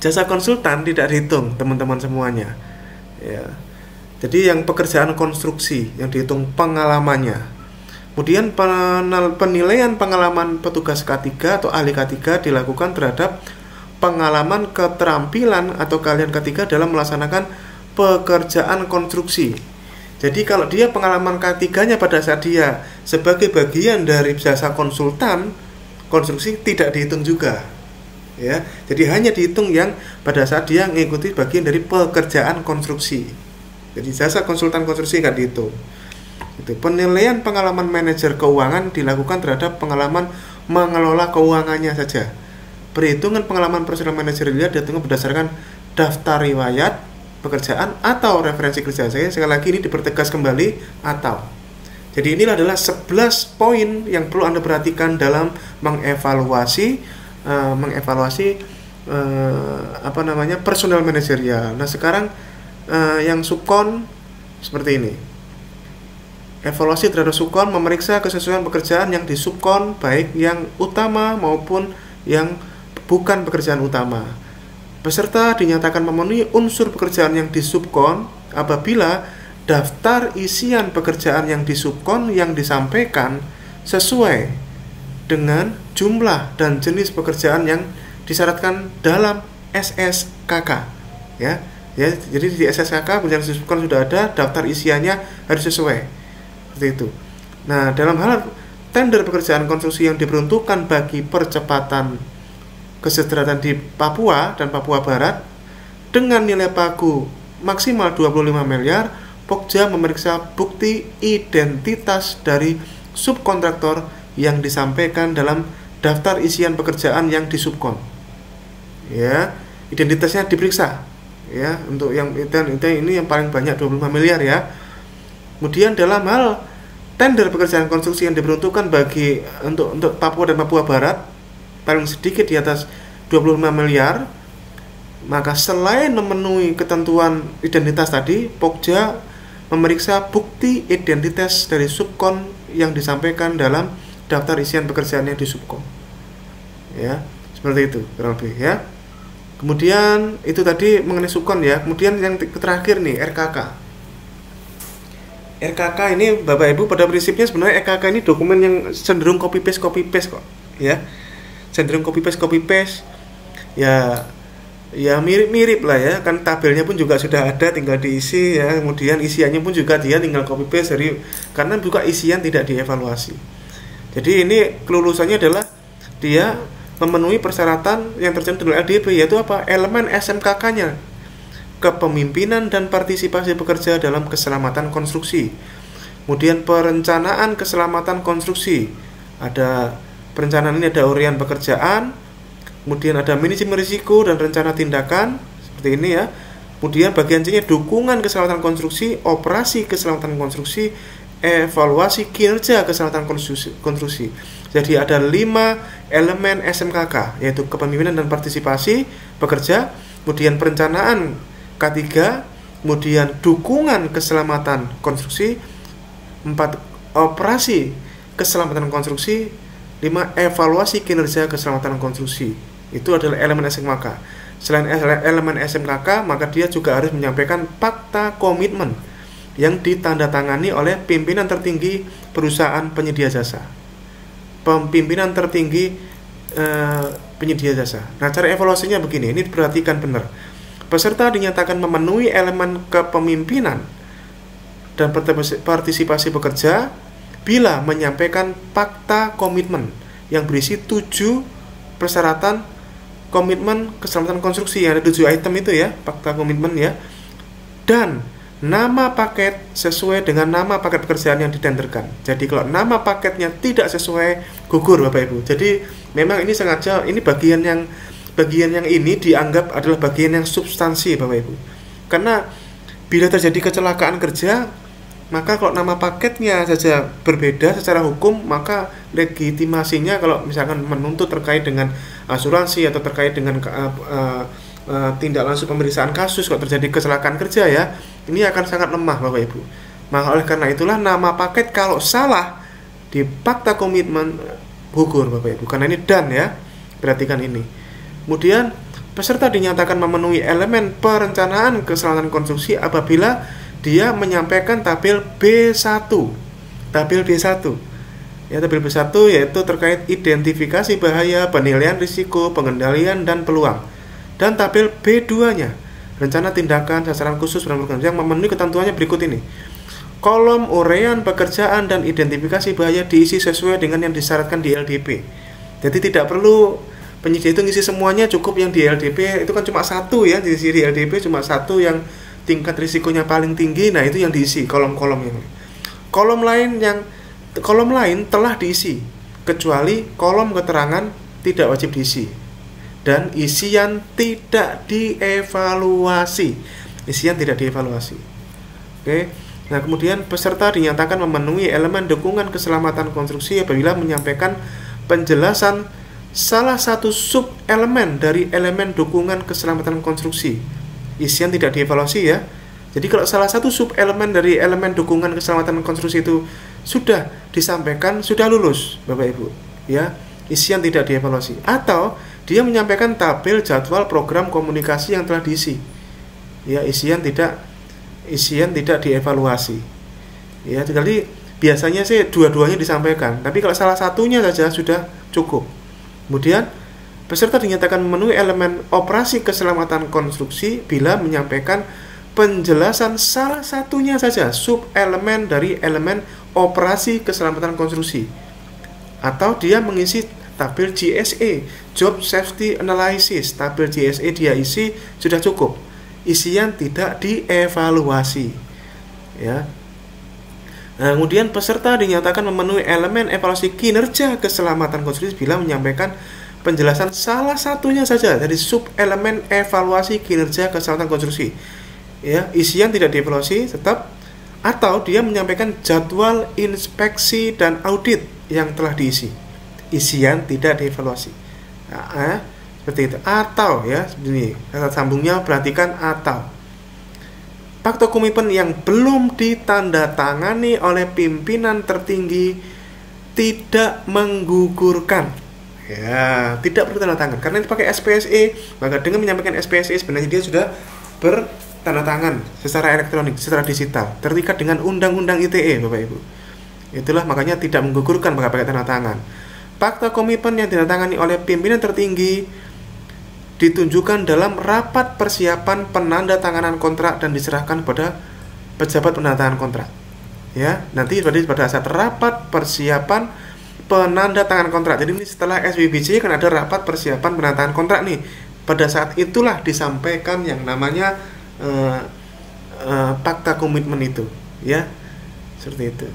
Jasa konsultan tidak dihitung, teman-teman semuanya. Ya. Jadi yang pekerjaan konstruksi yang dihitung pengalamannya. Kemudian penilaian pengalaman petugas K3 atau ahli K3 dilakukan terhadap pengalaman keterampilan atau keahlian K3 dalam melaksanakan pekerjaan konstruksi. Jadi kalau dia pengalaman K3-nya pada saat dia sebagai bagian dari jasa konsultan konstruksi tidak dihitung juga. Ya, jadi hanya dihitung yang pada saat dia mengikuti bagian dari pekerjaan konstruksi. Jadi jasa konsultan konstruksi nggak dihitung. Itu penilaian pengalaman manajer keuangan dilakukan terhadap pengalaman mengelola keuangannya saja. Perhitungan pengalaman personal manajerial dihitung berdasarkan daftar riwayat pekerjaan atau referensi kerja. Saya sekali lagi ini dipertegas kembali atau. Jadi inilah adalah 11 poin yang perlu Anda perhatikan dalam mengevaluasi personal manajerial. Nah, sekarang yang subkon seperti ini. Evaluasi terhadap subkon memeriksa kesesuaian pekerjaan yang di subkon baik yang utama maupun yang bukan pekerjaan utama. Peserta dinyatakan memenuhi unsur pekerjaan yang di subkon apabila daftar isian pekerjaan yang di subkon yang disampaikan sesuai dengan jumlah dan jenis pekerjaan yang disyaratkan dalam SSKK. Ya, jadi di SSKK pekerjaan di subkon sudah ada, daftar isiannya harus sesuai. Seperti itu. Nah, dalam hal tender pekerjaan konstruksi yang diperuntukkan bagi percepatan kesejahteraan di Papua dan Papua Barat dengan nilai pagu maksimal 25 miliar, Pokja memeriksa bukti identitas dari subkontraktor yang disampaikan dalam daftar isian pekerjaan yang disubkon. Ya, identitasnya diperiksa. Ya, untuk yang ini yang paling banyak 25 miliar ya. Kemudian dalam hal tender pekerjaan konstruksi yang diperuntukkan bagi untuk Papua dan Papua Barat paling sedikit di atas 25 miliar, maka selain memenuhi ketentuan identitas tadi, Pokja memeriksa bukti identitas dari subkon yang disampaikan dalam daftar isian pekerjaan yang di subkon. Ya, seperti itu kurang lebih ya. Kemudian itu tadi mengenai subkon ya. Kemudian yang terakhir nih RKK. RKK ini Bapak Ibu pada prinsipnya sebenarnya RKK ini dokumen yang cenderung copy paste kok ya. Cenderung copy paste ya mirip lah ya, kan tabelnya pun juga sudah ada, tinggal diisi ya, kemudian isiannya pun juga dia tinggal copy paste karena juga isian tidak dievaluasi. Jadi ini kelulusannya adalah dia memenuhi persyaratan yang tercantum dalam LDP, yaitu apa? Elemen SMKK-nya, kepemimpinan dan partisipasi pekerja dalam keselamatan konstruksi. Kemudian perencanaan keselamatan konstruksi, ada perencanaan ini ada uraian pekerjaan, kemudian ada manajemen risiko dan rencana tindakan seperti ini ya. Kemudian bagian C-nya dukungan keselamatan konstruksi, operasi keselamatan konstruksi, evaluasi kinerja keselamatan konstruksi. Jadi ada 5 elemen SMKK, yaitu kepemimpinan dan partisipasi pekerja, kemudian perencanaan K3, kemudian dukungan keselamatan konstruksi, 4 operasi keselamatan konstruksi, 5 evaluasi kinerja keselamatan konstruksi. Itu adalah elemen SMKK. Selain elemen SMKK, maka dia juga harus menyampaikan fakta komitmen yang ditandatangani oleh pimpinan tertinggi perusahaan penyedia jasa. Pimpinan tertinggi penyedia jasa. Nah, cara evaluasinya begini, ini diperhatikan benar. Peserta dinyatakan memenuhi elemen kepemimpinan dan partisipasi pekerja bila menyampaikan fakta komitmen yang berisi 7 persyaratan komitmen keselamatan konstruksi, yang ada 7 item itu ya, fakta komitmen ya, dan nama paket sesuai dengan nama paket pekerjaan yang ditenderkan. Jadi kalau nama paketnya tidak sesuai, gugur Bapak Ibu. Jadi memang ini sengaja, ini bagian yang ini dianggap adalah bagian yang substansi Bapak Ibu. Karena bila terjadi kecelakaan kerja, maka kalau nama paketnya saja berbeda secara hukum, maka legitimasinya kalau misalkan menuntut terkait dengan asuransi atau terkait dengan tindak lanjut pemeriksaan kasus kalau terjadi kecelakaan kerja ya, ini akan sangat lemah Bapak Ibu. Maka oleh karena itulah nama paket kalau salah di fakta komitmen gugur Bapak Ibu, karena ini dan ya, perhatikan ini. Kemudian peserta dinyatakan memenuhi elemen perencanaan keselamatan konstruksi apabila dia menyampaikan tabel B1. Tabel B1. Ya, tabel B1 yaitu terkait identifikasi bahaya, penilaian risiko, pengendalian dan peluang. Dan tabel B2-nya rencana tindakan, sasaran khusus, program yang memenuhi ketentuannya berikut ini. Kolom uraian pekerjaan dan identifikasi bahaya diisi sesuai dengan yang disyaratkan di LDP. Jadi tidak perlu penyedia itu ngisi semuanya, cukup yang di LDP itu kan cuma satu ya, di LDP cuma satu yang tingkat risikonya paling tinggi, nah itu yang diisi kolom-kolom yang. Kolom lain telah diisi, kecuali kolom keterangan tidak wajib diisi dan isian tidak dievaluasi. Oke. Nah, kemudian peserta dinyatakan memenuhi elemen dukungan keselamatan konstruksi apabila menyampaikan penjelasan salah satu sub elemen dari elemen dukungan keselamatan konstruksi. Isian tidak dievaluasi ya. Jadi kalau salah satu sub elemen dari elemen dukungan keselamatan konstruksi itu sudah disampaikan, sudah lulus Bapak Ibu ya, isian tidak dievaluasi. Atau dia menyampaikan tabel jadwal program komunikasi yang telah diisi ya, isian tidak dievaluasi ya. Jadi biasanya sih dua-duanya disampaikan, tapi kalau salah satunya saja sudah cukup. Kemudian peserta dinyatakan memenuhi elemen operasi keselamatan konstruksi bila menyampaikan penjelasan salah satunya saja sub elemen dari elemen operasi keselamatan konstruksi, atau dia mengisi tabel GSA, Job Safety Analysis. Tabel GSA dia isi sudah cukup, isian tidak dievaluasi ya. Nah, kemudian peserta dinyatakan memenuhi elemen evaluasi kinerja keselamatan konstruksi bila menyampaikan penjelasan salah satunya saja dari sub elemen evaluasi kinerja keselamatan konstruksi ya, isian tidak dievaluasi tetap, atau dia menyampaikan jadwal inspeksi dan audit yang telah diisi, isian tidak dievaluasi. Nah, seperti itu. Atau ya, ini kata sambungnya perhatikan, atau fakta komitmen yang belum ditandatangani oleh pimpinan tertinggi tidak menggugurkan. Ya, tidak perlu tanda tangan karena itu pakai SPSE, maka dengan menyampaikan SPSE sebenarnya dia sudah bertanda tangan secara elektronik, secara digital, terikat dengan Undang-Undang ITE, Bapak Ibu. Itulah makanya tidak menggugurkan maka pakai tanda tangan. Fakta komitmen yang ditandatangani oleh pimpinan tertinggi ditunjukkan dalam rapat persiapan penandatanganan kontrak dan diserahkan pada pejabat penandatanganan kontrak. Ya, nanti pada saat rapat persiapan penandatanganan kontrak. Jadi ini setelah SWBJ kan ada rapat persiapan penandatanganan kontrak nih. Pada saat itulah disampaikan yang namanya fakta komitmen itu, ya. Seperti itu.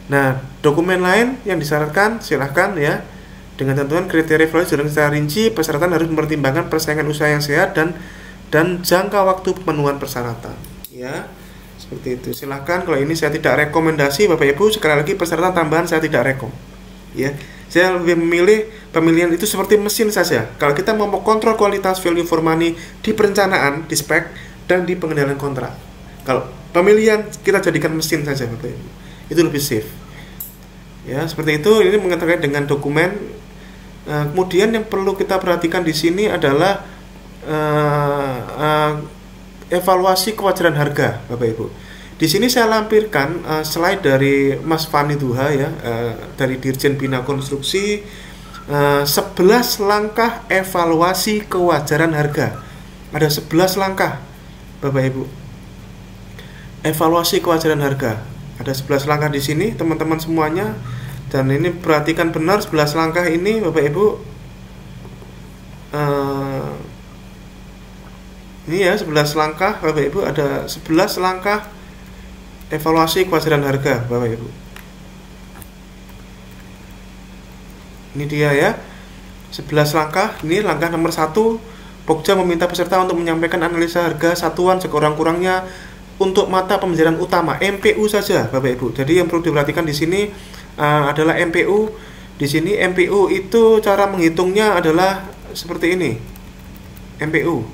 Nah, dokumen lain yang disyaratkan silahkan ya. Dengan tentuan kriteria evaluasi secara rinci, peserta harus mempertimbangkan persaingan usaha yang sehat dan jangka waktu pemenuhan persyaratan. Ya, seperti itu. Silahkan. Kalau ini saya tidak rekomendasi, Bapak Ibu. Sekali lagi peserta tambahan saya tidak rekom. Ya, saya lebih memilih pemilihan itu seperti mesin saja. Kalau kita mau kontrol kualitas value for money di perencanaan, di spek, dan di pengendalian kontrak. Kalau pemilihan kita jadikan mesin saja, Bapak Ibu. Itu lebih safe. Ya, seperti itu. Ini mengatakan dengan dokumen. Kemudian yang perlu kita perhatikan di sini adalah evaluasi kewajaran harga, Bapak Ibu. Di sini saya lampirkan slide dari Mas Fani Duha ya, dari Dirjen Bina Konstruksi, 11 langkah evaluasi kewajaran harga. Ada 11 langkah, Bapak Ibu. Evaluasi kewajaran harga. Ada 11 langkah di sini, teman-teman semuanya. Dan ini perhatikan benar 11 langkah ini, Bapak Ibu. Ini ya 11 langkah, Bapak Ibu, ada 11 langkah evaluasi kewajaran harga, Bapak Ibu. Ini dia ya, 11 langkah. Ini langkah nomor 1, Pokja meminta peserta untuk menyampaikan analisa harga satuan sekurang-kurangnya untuk mata pembelajaran utama MPU saja, Bapak Ibu. Jadi yang perlu diperhatikan di sini adalah MPU. Di sini MPU itu cara menghitungnya adalah seperti ini. MPU.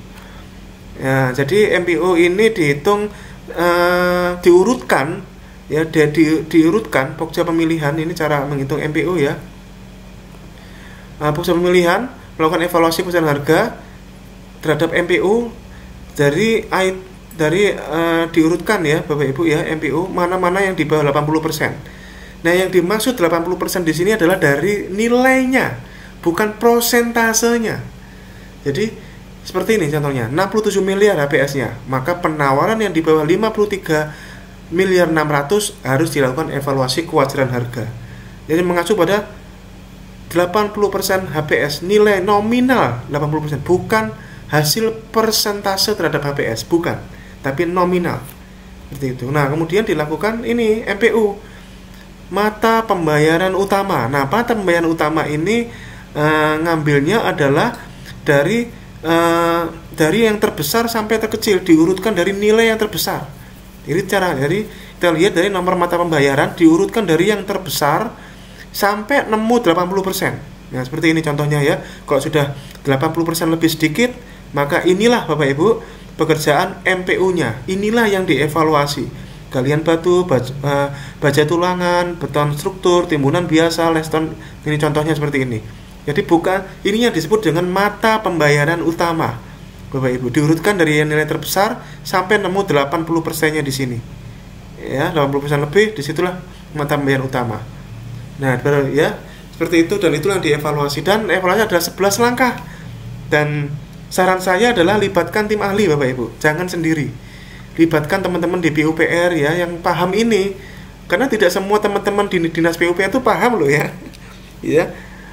Ya, jadi MPU ini dihitung diurutkan ya, diurutkan Pokja pemilihan. Ini cara menghitung MPU ya. Pokja pemilihan melakukan evaluasi kewajaran harga terhadap MPU dari diurutkan ya, Bapak Ibu ya, MPU mana-mana yang di bawah 80%. Nah, yang dimaksud 80% di sini adalah dari nilainya, bukan prosentasenya. Jadi seperti ini contohnya, 67 miliar HPS-nya, maka penawaran yang di bawah 53 miliar 600 harus dilakukan evaluasi kewajaran harga. Jadi mengacu pada 80% HPS, nilai nominal 80%, bukan hasil persentase terhadap HPS, bukan, tapi nominal. Seperti itu. Nah, kemudian dilakukan ini MPU, mata pembayaran utama. Nah, mata pembayaran utama ini ngambilnya adalah dari yang terbesar sampai terkecil, diurutkan dari nilai yang terbesar. Jadi kita lihat dari nomor mata pembayaran diurutkan dari yang terbesar sampai nemu 80%. Nah, seperti ini contohnya ya. Kalau sudah 80% lebih sedikit, maka inilah Bapak Ibu pekerjaan MPU-nya. Inilah yang dievaluasi. Galian batu, baja tulangan, beton struktur, timbunan biasa, limestone. Ini contohnya seperti ini. Jadi bukan, ini yang disebut dengan mata pembayaran utama, Bapak Ibu. Diurutkan dari yang nilai terbesar sampai nemu 80%-nya di sini. Ya, 80% lebih, disitulah mata pembayaran utama. Nah, ya, seperti itu, dan itulah yang dievaluasi. Dan evaluasi adalah 11 langkah. Dan saran saya adalah libatkan tim ahli, Bapak Ibu. Jangan sendiri. Libatkan teman-teman di PUPR ya, yang paham ini. Karena tidak semua teman-teman di dinas PUPR itu paham loh ya. Ya.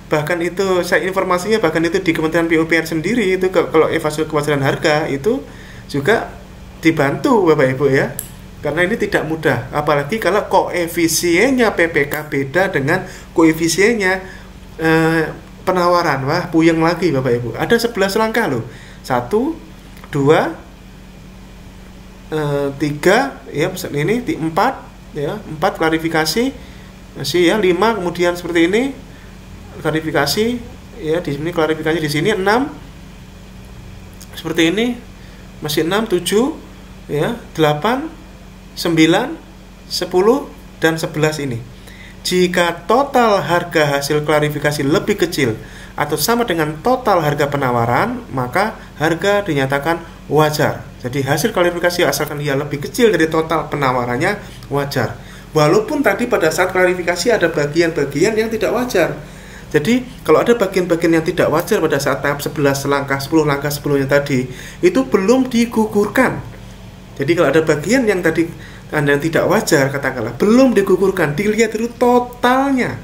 Bahkan itu saya informasinya, bahkan itu di Kementerian PUPR sendiri itu kalau evaluasi kewajaran harga itu juga dibantu Bapak Ibu ya, karena ini tidak mudah, apalagi kalau koefisiennya PPK beda dengan koefisiennya penawaran. Wah, puyeng lagi Bapak Ibu. Ada 11 langkah loh, 1, 2, 3 ya, ini 4 ya, 4 klarifikasi masih ya, 5 kemudian seperti ini klarifikasi ya, di sini klarifikasi, di sini 6 seperti ini, masih 6, 7 ya, 8, 9, 10 dan 11 ini. Jika total harga hasil klarifikasi lebih kecil atau sama dengan total harga penawaran, maka harga dinyatakan wajar. Jadi hasil klarifikasi asalkan dia lebih kecil dari total penawarannya wajar. Walaupun tadi pada saat klarifikasi ada bagian-bagian yang tidak wajar. Jadi kalau ada bagian-bagian yang tidak wajar pada saat tahap 11 langkah, 10 langkah sebelumnya tadi, itu belum digugurkan. Jadi kalau ada bagian yang tadi Anda tidak wajar, katakanlah, belum digugurkan, dilihat dulu totalnya.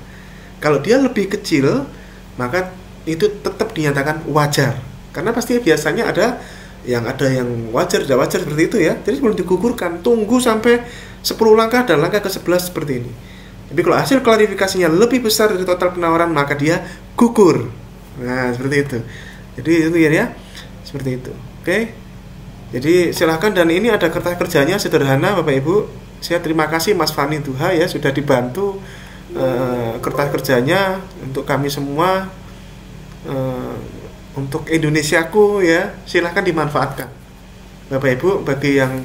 Kalau dia lebih kecil, maka itu tetap dinyatakan wajar. Karena pasti biasanya ada yang wajar, tidak wajar seperti itu ya. Jadi sebelum digugurkan, tunggu sampai 10 langkah dan langkah ke-11 seperti ini. Tapi kalau hasil klarifikasinya lebih besar dari total penawaran, maka dia gugur. Nah, seperti itu. Jadi itu ya, seperti itu. Oke. Jadi silahkan, dan ini ada kertas kerjanya sederhana Bapak Ibu. Saya terima kasih Mas Fani Duha ya, sudah dibantu kertas kerjanya untuk kami semua, untuk Indonesiaku ya. Silahkan dimanfaatkan Bapak Ibu. Bagi yang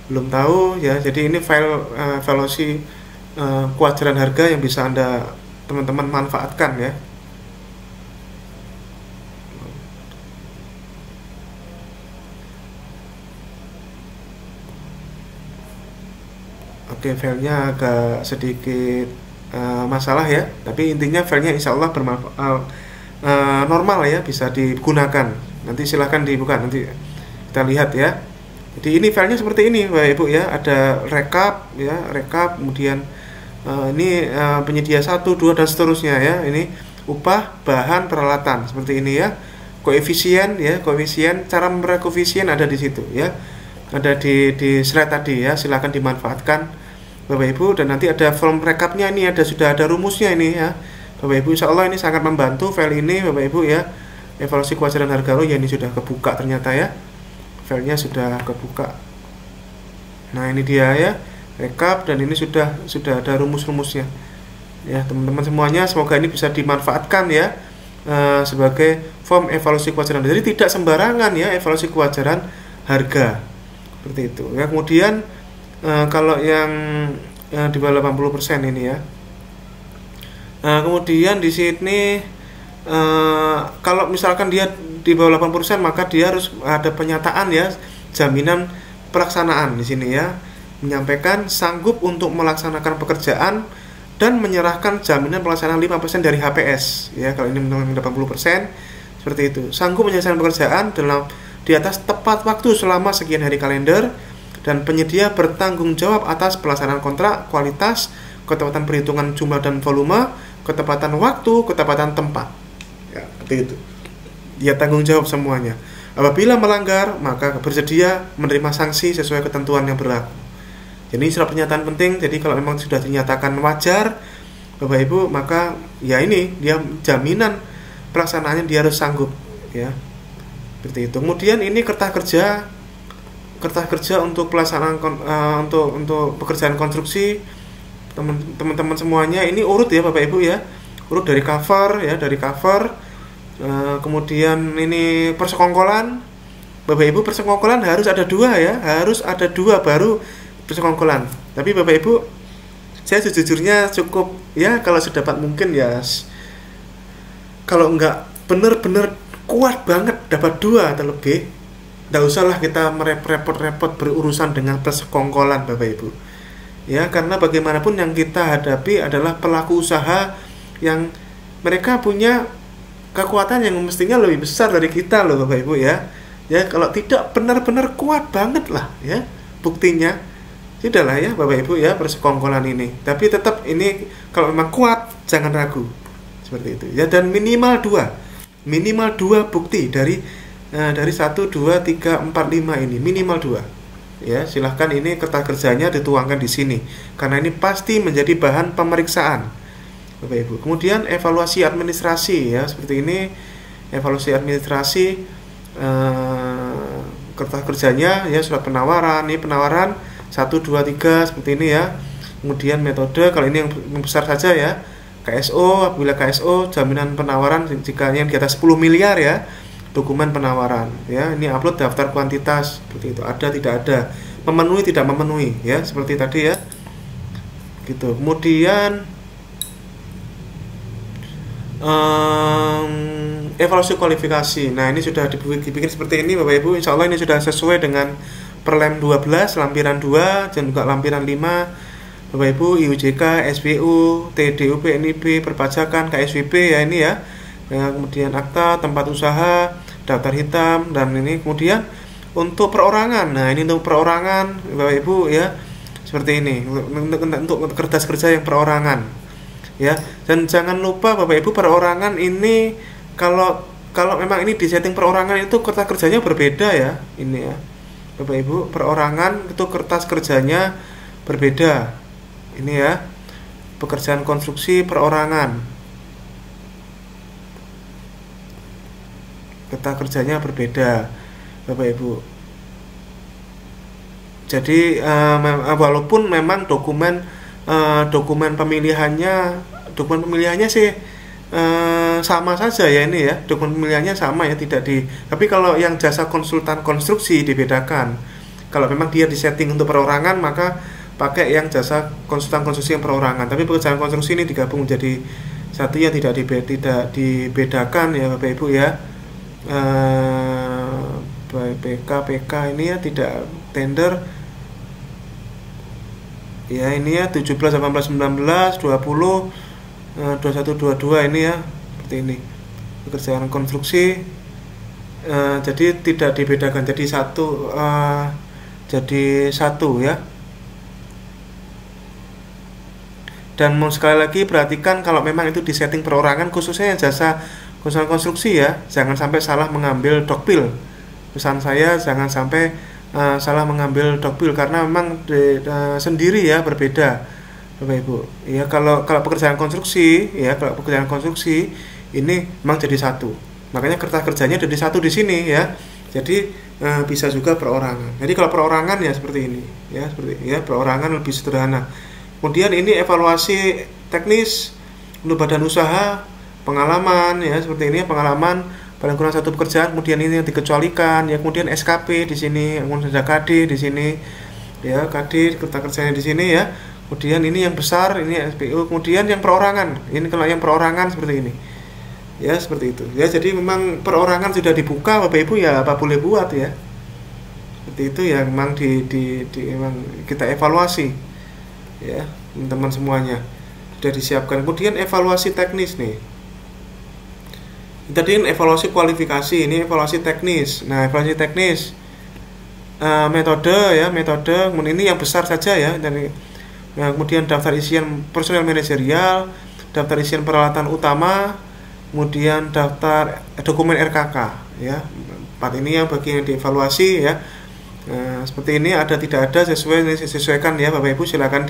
belum tahu ya, jadi ini file evaluasi kewajaran harga yang bisa teman-teman manfaatkan ya. Oke, filenya agak sedikit masalah ya, tapi intinya filenya insya Allah normal ya, bisa digunakan. Nanti silahkan dibuka, nanti kita lihat ya. Jadi ini filenya seperti ini Bapak Ibu ya, ada rekap ya, kemudian ini penyedia 1, 2 dan seterusnya ya. Ini upah, bahan, peralatan seperti ini ya. Koefisien ya, cara memperoleh koefisien ada di situ ya. Ada di slide tadi ya, silakan dimanfaatkan Bapak Ibu. Dan nanti ada form rekapnya, ini sudah ada rumusnya ini ya Bapak Ibu. Insya Allah ini sangat membantu file ini Bapak Ibu ya. Evaluasi kewajaran harga ya, ini sudah kebuka ternyata ya. Filenya sudah kebuka. Nah, ini dia ya, rekap, dan ini sudah ada rumus-rumusnya ya teman-teman semuanya. Semoga ini bisa dimanfaatkan ya sebagai form evaluasi kewajaran. Jadi tidak sembarangan ya evaluasi kewajaran harga seperti itu ya. Kemudian kalau yang di bawah 80% ini ya, kemudian di sini kalau misalkan dia di bawah 80%, maka dia harus ada penyataan ya, jaminan pelaksanaan di sini ya, menyampaikan sanggup untuk melaksanakan pekerjaan dan menyerahkan jaminan pelaksanaan 5% dari HPS ya. Kalau ini menurut 80%, seperti itu. Sanggup menyelesaikan pekerjaan di atas tepat waktu selama sekian hari kalender, dan penyedia bertanggung jawab atas pelaksanaan kontrak, kualitas, ketepatan perhitungan jumlah dan volume, ketepatan waktu, ketepatan tempat. Ya, seperti itu. Dia tanggung jawab semuanya. Apabila melanggar, maka bersedia menerima sanksi sesuai ketentuan yang berlaku. Jadi surat pernyataan penting. Jadi kalau memang sudah dinyatakan wajar, Bapak Ibu, maka ya ini dia jaminan pelaksanaannya dia harus sanggup, ya. Seperti itu. Kemudian ini kertas kerja untuk pelaksanaan untuk pekerjaan konstruksi. Teman-teman semuanya ini urut ya Bapak Ibu ya. Urut dari cover ya, kemudian ini persekongkolan. Bapak Ibu, persekongkolan harus ada 2 ya, harus ada 2 baru persekongkolan. Tapi Bapak Ibu, saya sejujurnya cukup ya kalau sedapat mungkin ya, kalau enggak bener-bener kuat banget dapat 2 atau lebih, enggak usahlah kita repot-repot berurusan dengan persekongkolan Bapak Ibu ya, karena bagaimanapun yang kita hadapi adalah pelaku usaha yang mereka punya kekuatan yang mestinya lebih besar dari kita loh Bapak Ibu ya. Ya kalau tidak benar-benar kuat banget lah ya buktinya, sudahlah ya Bapak Ibu ya persekongkolan ini. Tapi tetap ini kalau memang kuat jangan ragu seperti itu ya, dan minimal 2 bukti dari 1, 2, 3, 4, 5 ini minimal 2 ya. Silahkan ini kertas kerjanya dituangkan di sini karena ini pasti menjadi bahan pemeriksaan Bapak Ibu. Kemudian evaluasi administrasi ya, seperti ini evaluasi administrasi, kertas kerjanya ya, surat penawaran, ini penawaran 1, 2, 3 seperti ini ya. Kemudian metode, kalau ini yang besar saja ya, KSO, apabila KSO jaminan penawaran jika yang di atas 10 miliar ya, dokumen penawaran ya. Ini upload daftar kuantitas seperti itu, ada tidak ada, memenuhi tidak memenuhi ya, seperti tadi ya gitu. Kemudian evaluasi kualifikasi. Nah ini sudah dibikin seperti ini Bapak Ibu. Insya Allah ini sudah sesuai dengan Perlem 12 lampiran 2 dan juga lampiran 5 Bapak Ibu. IUJK, SBU, TDUP, NIB, perpajakan, KSWB ya ini ya. Kemudian akta tempat usaha, daftar hitam, dan ini kemudian untuk perorangan. Nah ini untuk perorangan Bapak Ibu ya, seperti ini untuk kertas kerja yang perorangan ya. Dan jangan lupa Bapak Ibu, perorangan ini kalau memang ini di setting perorangan itu kertas kerjanya berbeda ya, ini ya Bapak Ibu, perorangan itu kertas kerjanya berbeda ini ya. Pekerjaan konstruksi perorangan kertas kerjanya berbeda Bapak Ibu. Jadi walaupun memang dokumen pemilihannya sih sama saja ya ini ya, dokumen pemilihannya sama ya, tapi kalau yang jasa konsultan konstruksi dibedakan. Kalau memang dia disetting untuk perorangan maka pakai yang jasa konsultan konstruksi yang perorangan, tapi pekerjaan konstruksi ini digabung menjadi satu yang tidak dibedakan ya Bapak Ibu ya. PK ini ya tidak tender ya, ini ya 17, 18, 19, 20, 21, 22 ini ya, seperti ini pekerjaan konstruksi. Jadi tidak dibedakan, jadi satu ya. Dan mau sekali lagi perhatikan kalau memang itu disetting perorangan, khususnya yang jasa konsultan konstruksi ya, jangan sampai salah mengambil dokpil. Pesan saya jangan sampai salah mengambil dokpil karena memang sendiri ya, berbeda Bapak Ibu ya. Kalau pekerjaan konstruksi ya, ini memang jadi satu, makanya kertas kerjanya jadi satu di sini ya. Jadi bisa juga perorangan. Jadi kalau perorangan ya seperti ini ya, perorangan lebih sederhana. Kemudian ini evaluasi teknis untuk badan usaha, pengalaman ya, seperti ini pengalaman paling kurang 1 pekerjaan. Kemudian ini yang dikecualikan ya, kemudian SKP di sini, kemudian ada KD di sini ya, KD kertas kerjanya di sini ya. Kemudian ini yang besar, ini SPU. Kemudian yang perorangan, ini kalau yang perorangan seperti ini ya, seperti itu ya. Jadi memang perorangan sudah dibuka Bapak Ibu ya, apa boleh buat ya, seperti itu ya. Memang memang kita evaluasi ya teman-teman semuanya sudah disiapkan. Kemudian evaluasi teknis nih. Tadi evaluasi kualifikasi, ini evaluasi teknis. Nah, evaluasi teknis metode, kemudian ini yang besar saja ya, dari kemudian daftar isian personel manajerial, daftar isian peralatan utama, kemudian daftar dokumen RKK ya. 4 ini yang bagian yang dievaluasi ya. Seperti ini ada tidak ada sesuaikan ya Bapak Ibu, silakan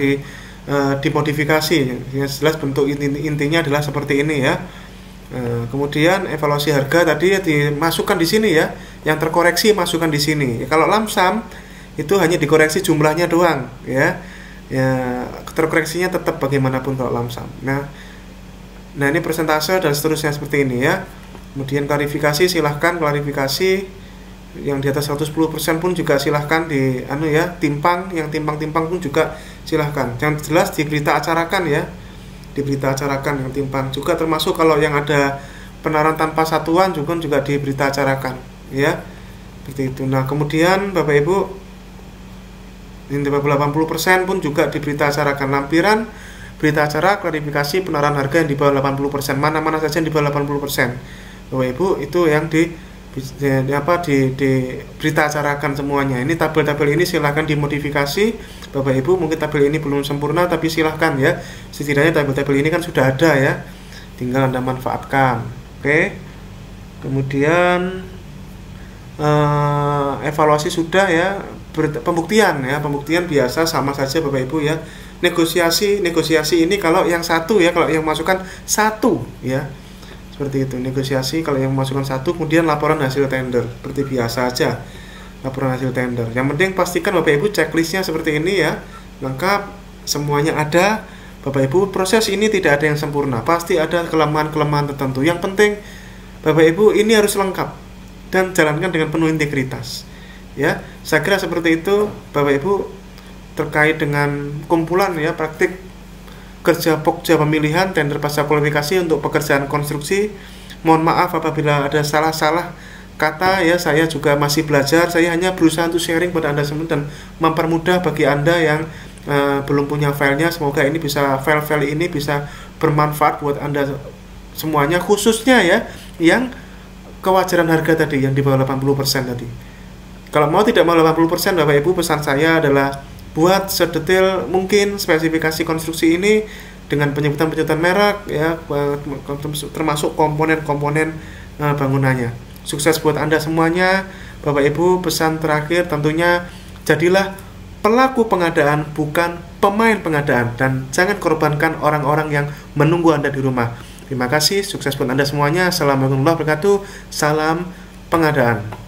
dimodifikasi. Yang jelas bentuk intinya adalah seperti ini ya. Kemudian evaluasi harga tadi dimasukkan di sini ya, yang terkoreksi masukkan di sini. Kalau lamsam itu hanya dikoreksi jumlahnya doang ya, terkoreksinya tetap bagaimanapun kalau lamsam. Nah ini persentase dan seterusnya seperti ini ya. Kemudian klarifikasi, silahkan klarifikasi yang di atas 110% pun juga silahkan timpang, yang timpang-timpang pun juga silahkan. Yang jelas di berita acarakan ya. Diberita acarakan yang timpang juga, termasuk kalau yang ada penarahan tanpa satuan juga diberita acarakan ya, seperti itu. Nah kemudian Bapak Ibu yang 80% pun juga diberita acarakan, lampiran berita acara klarifikasi penarahan harga yang di bawah 80%, mana-mana saja yang di bawah 80% Bapak Ibu itu yang di berita acarakan semuanya. Ini tabel-tabel ini silahkan dimodifikasi Bapak Ibu, mungkin tabel ini belum sempurna tapi silahkan ya, setidaknya tabel-tabel ini kan sudah ada ya, tinggal Anda manfaatkan. Oke. Kemudian evaluasi sudah ya, pembuktian biasa sama saja Bapak Ibu ya. Negosiasi ini kalau yang satu ya, kalau yang masukkan satu ya, seperti itu. Negosiasi kalau yang masukkan satu, kemudian laporan hasil tender seperti biasa aja, laporan hasil tender. Yang penting pastikan Bapak Ibu checklistnya seperti ini ya, lengkap, semuanya ada Bapak Ibu. Proses ini tidak ada yang sempurna, pasti ada kelemahan-kelemahan tertentu. Yang penting Bapak Ibu ini harus lengkap dan jalankan dengan penuh integritas ya. Saya kira seperti itu Bapak Ibu terkait dengan kumpulan ya praktik kerja pokja pemilihan tender pasca kualifikasi untuk pekerjaan konstruksi. Mohon maaf apabila ada salah-salah kata ya, saya juga masih belajar, saya hanya berusaha untuk sharing pada Anda semua dan mempermudah bagi Anda yang belum punya filenya. Semoga ini bisa, file-file ini bisa bermanfaat buat Anda semuanya, khususnya ya yang kewajaran harga tadi yang di bawah 80% tadi. Kalau mau tidak mau 80% Bapak Ibu, pesan saya adalah buat sedetail mungkin spesifikasi konstruksi ini dengan penyebutan merek ya, termasuk komponen-komponen bangunannya. Sukses buat Anda semuanya Bapak Ibu. Pesan terakhir tentunya, jadilah pelaku pengadaan bukan pemain pengadaan, dan jangan korbankan orang-orang yang menunggu Anda di rumah. Terima kasih, sukses buat Anda semuanya. Assalamualaikum warahmatullahi wabarakatuh. Salam pengadaan.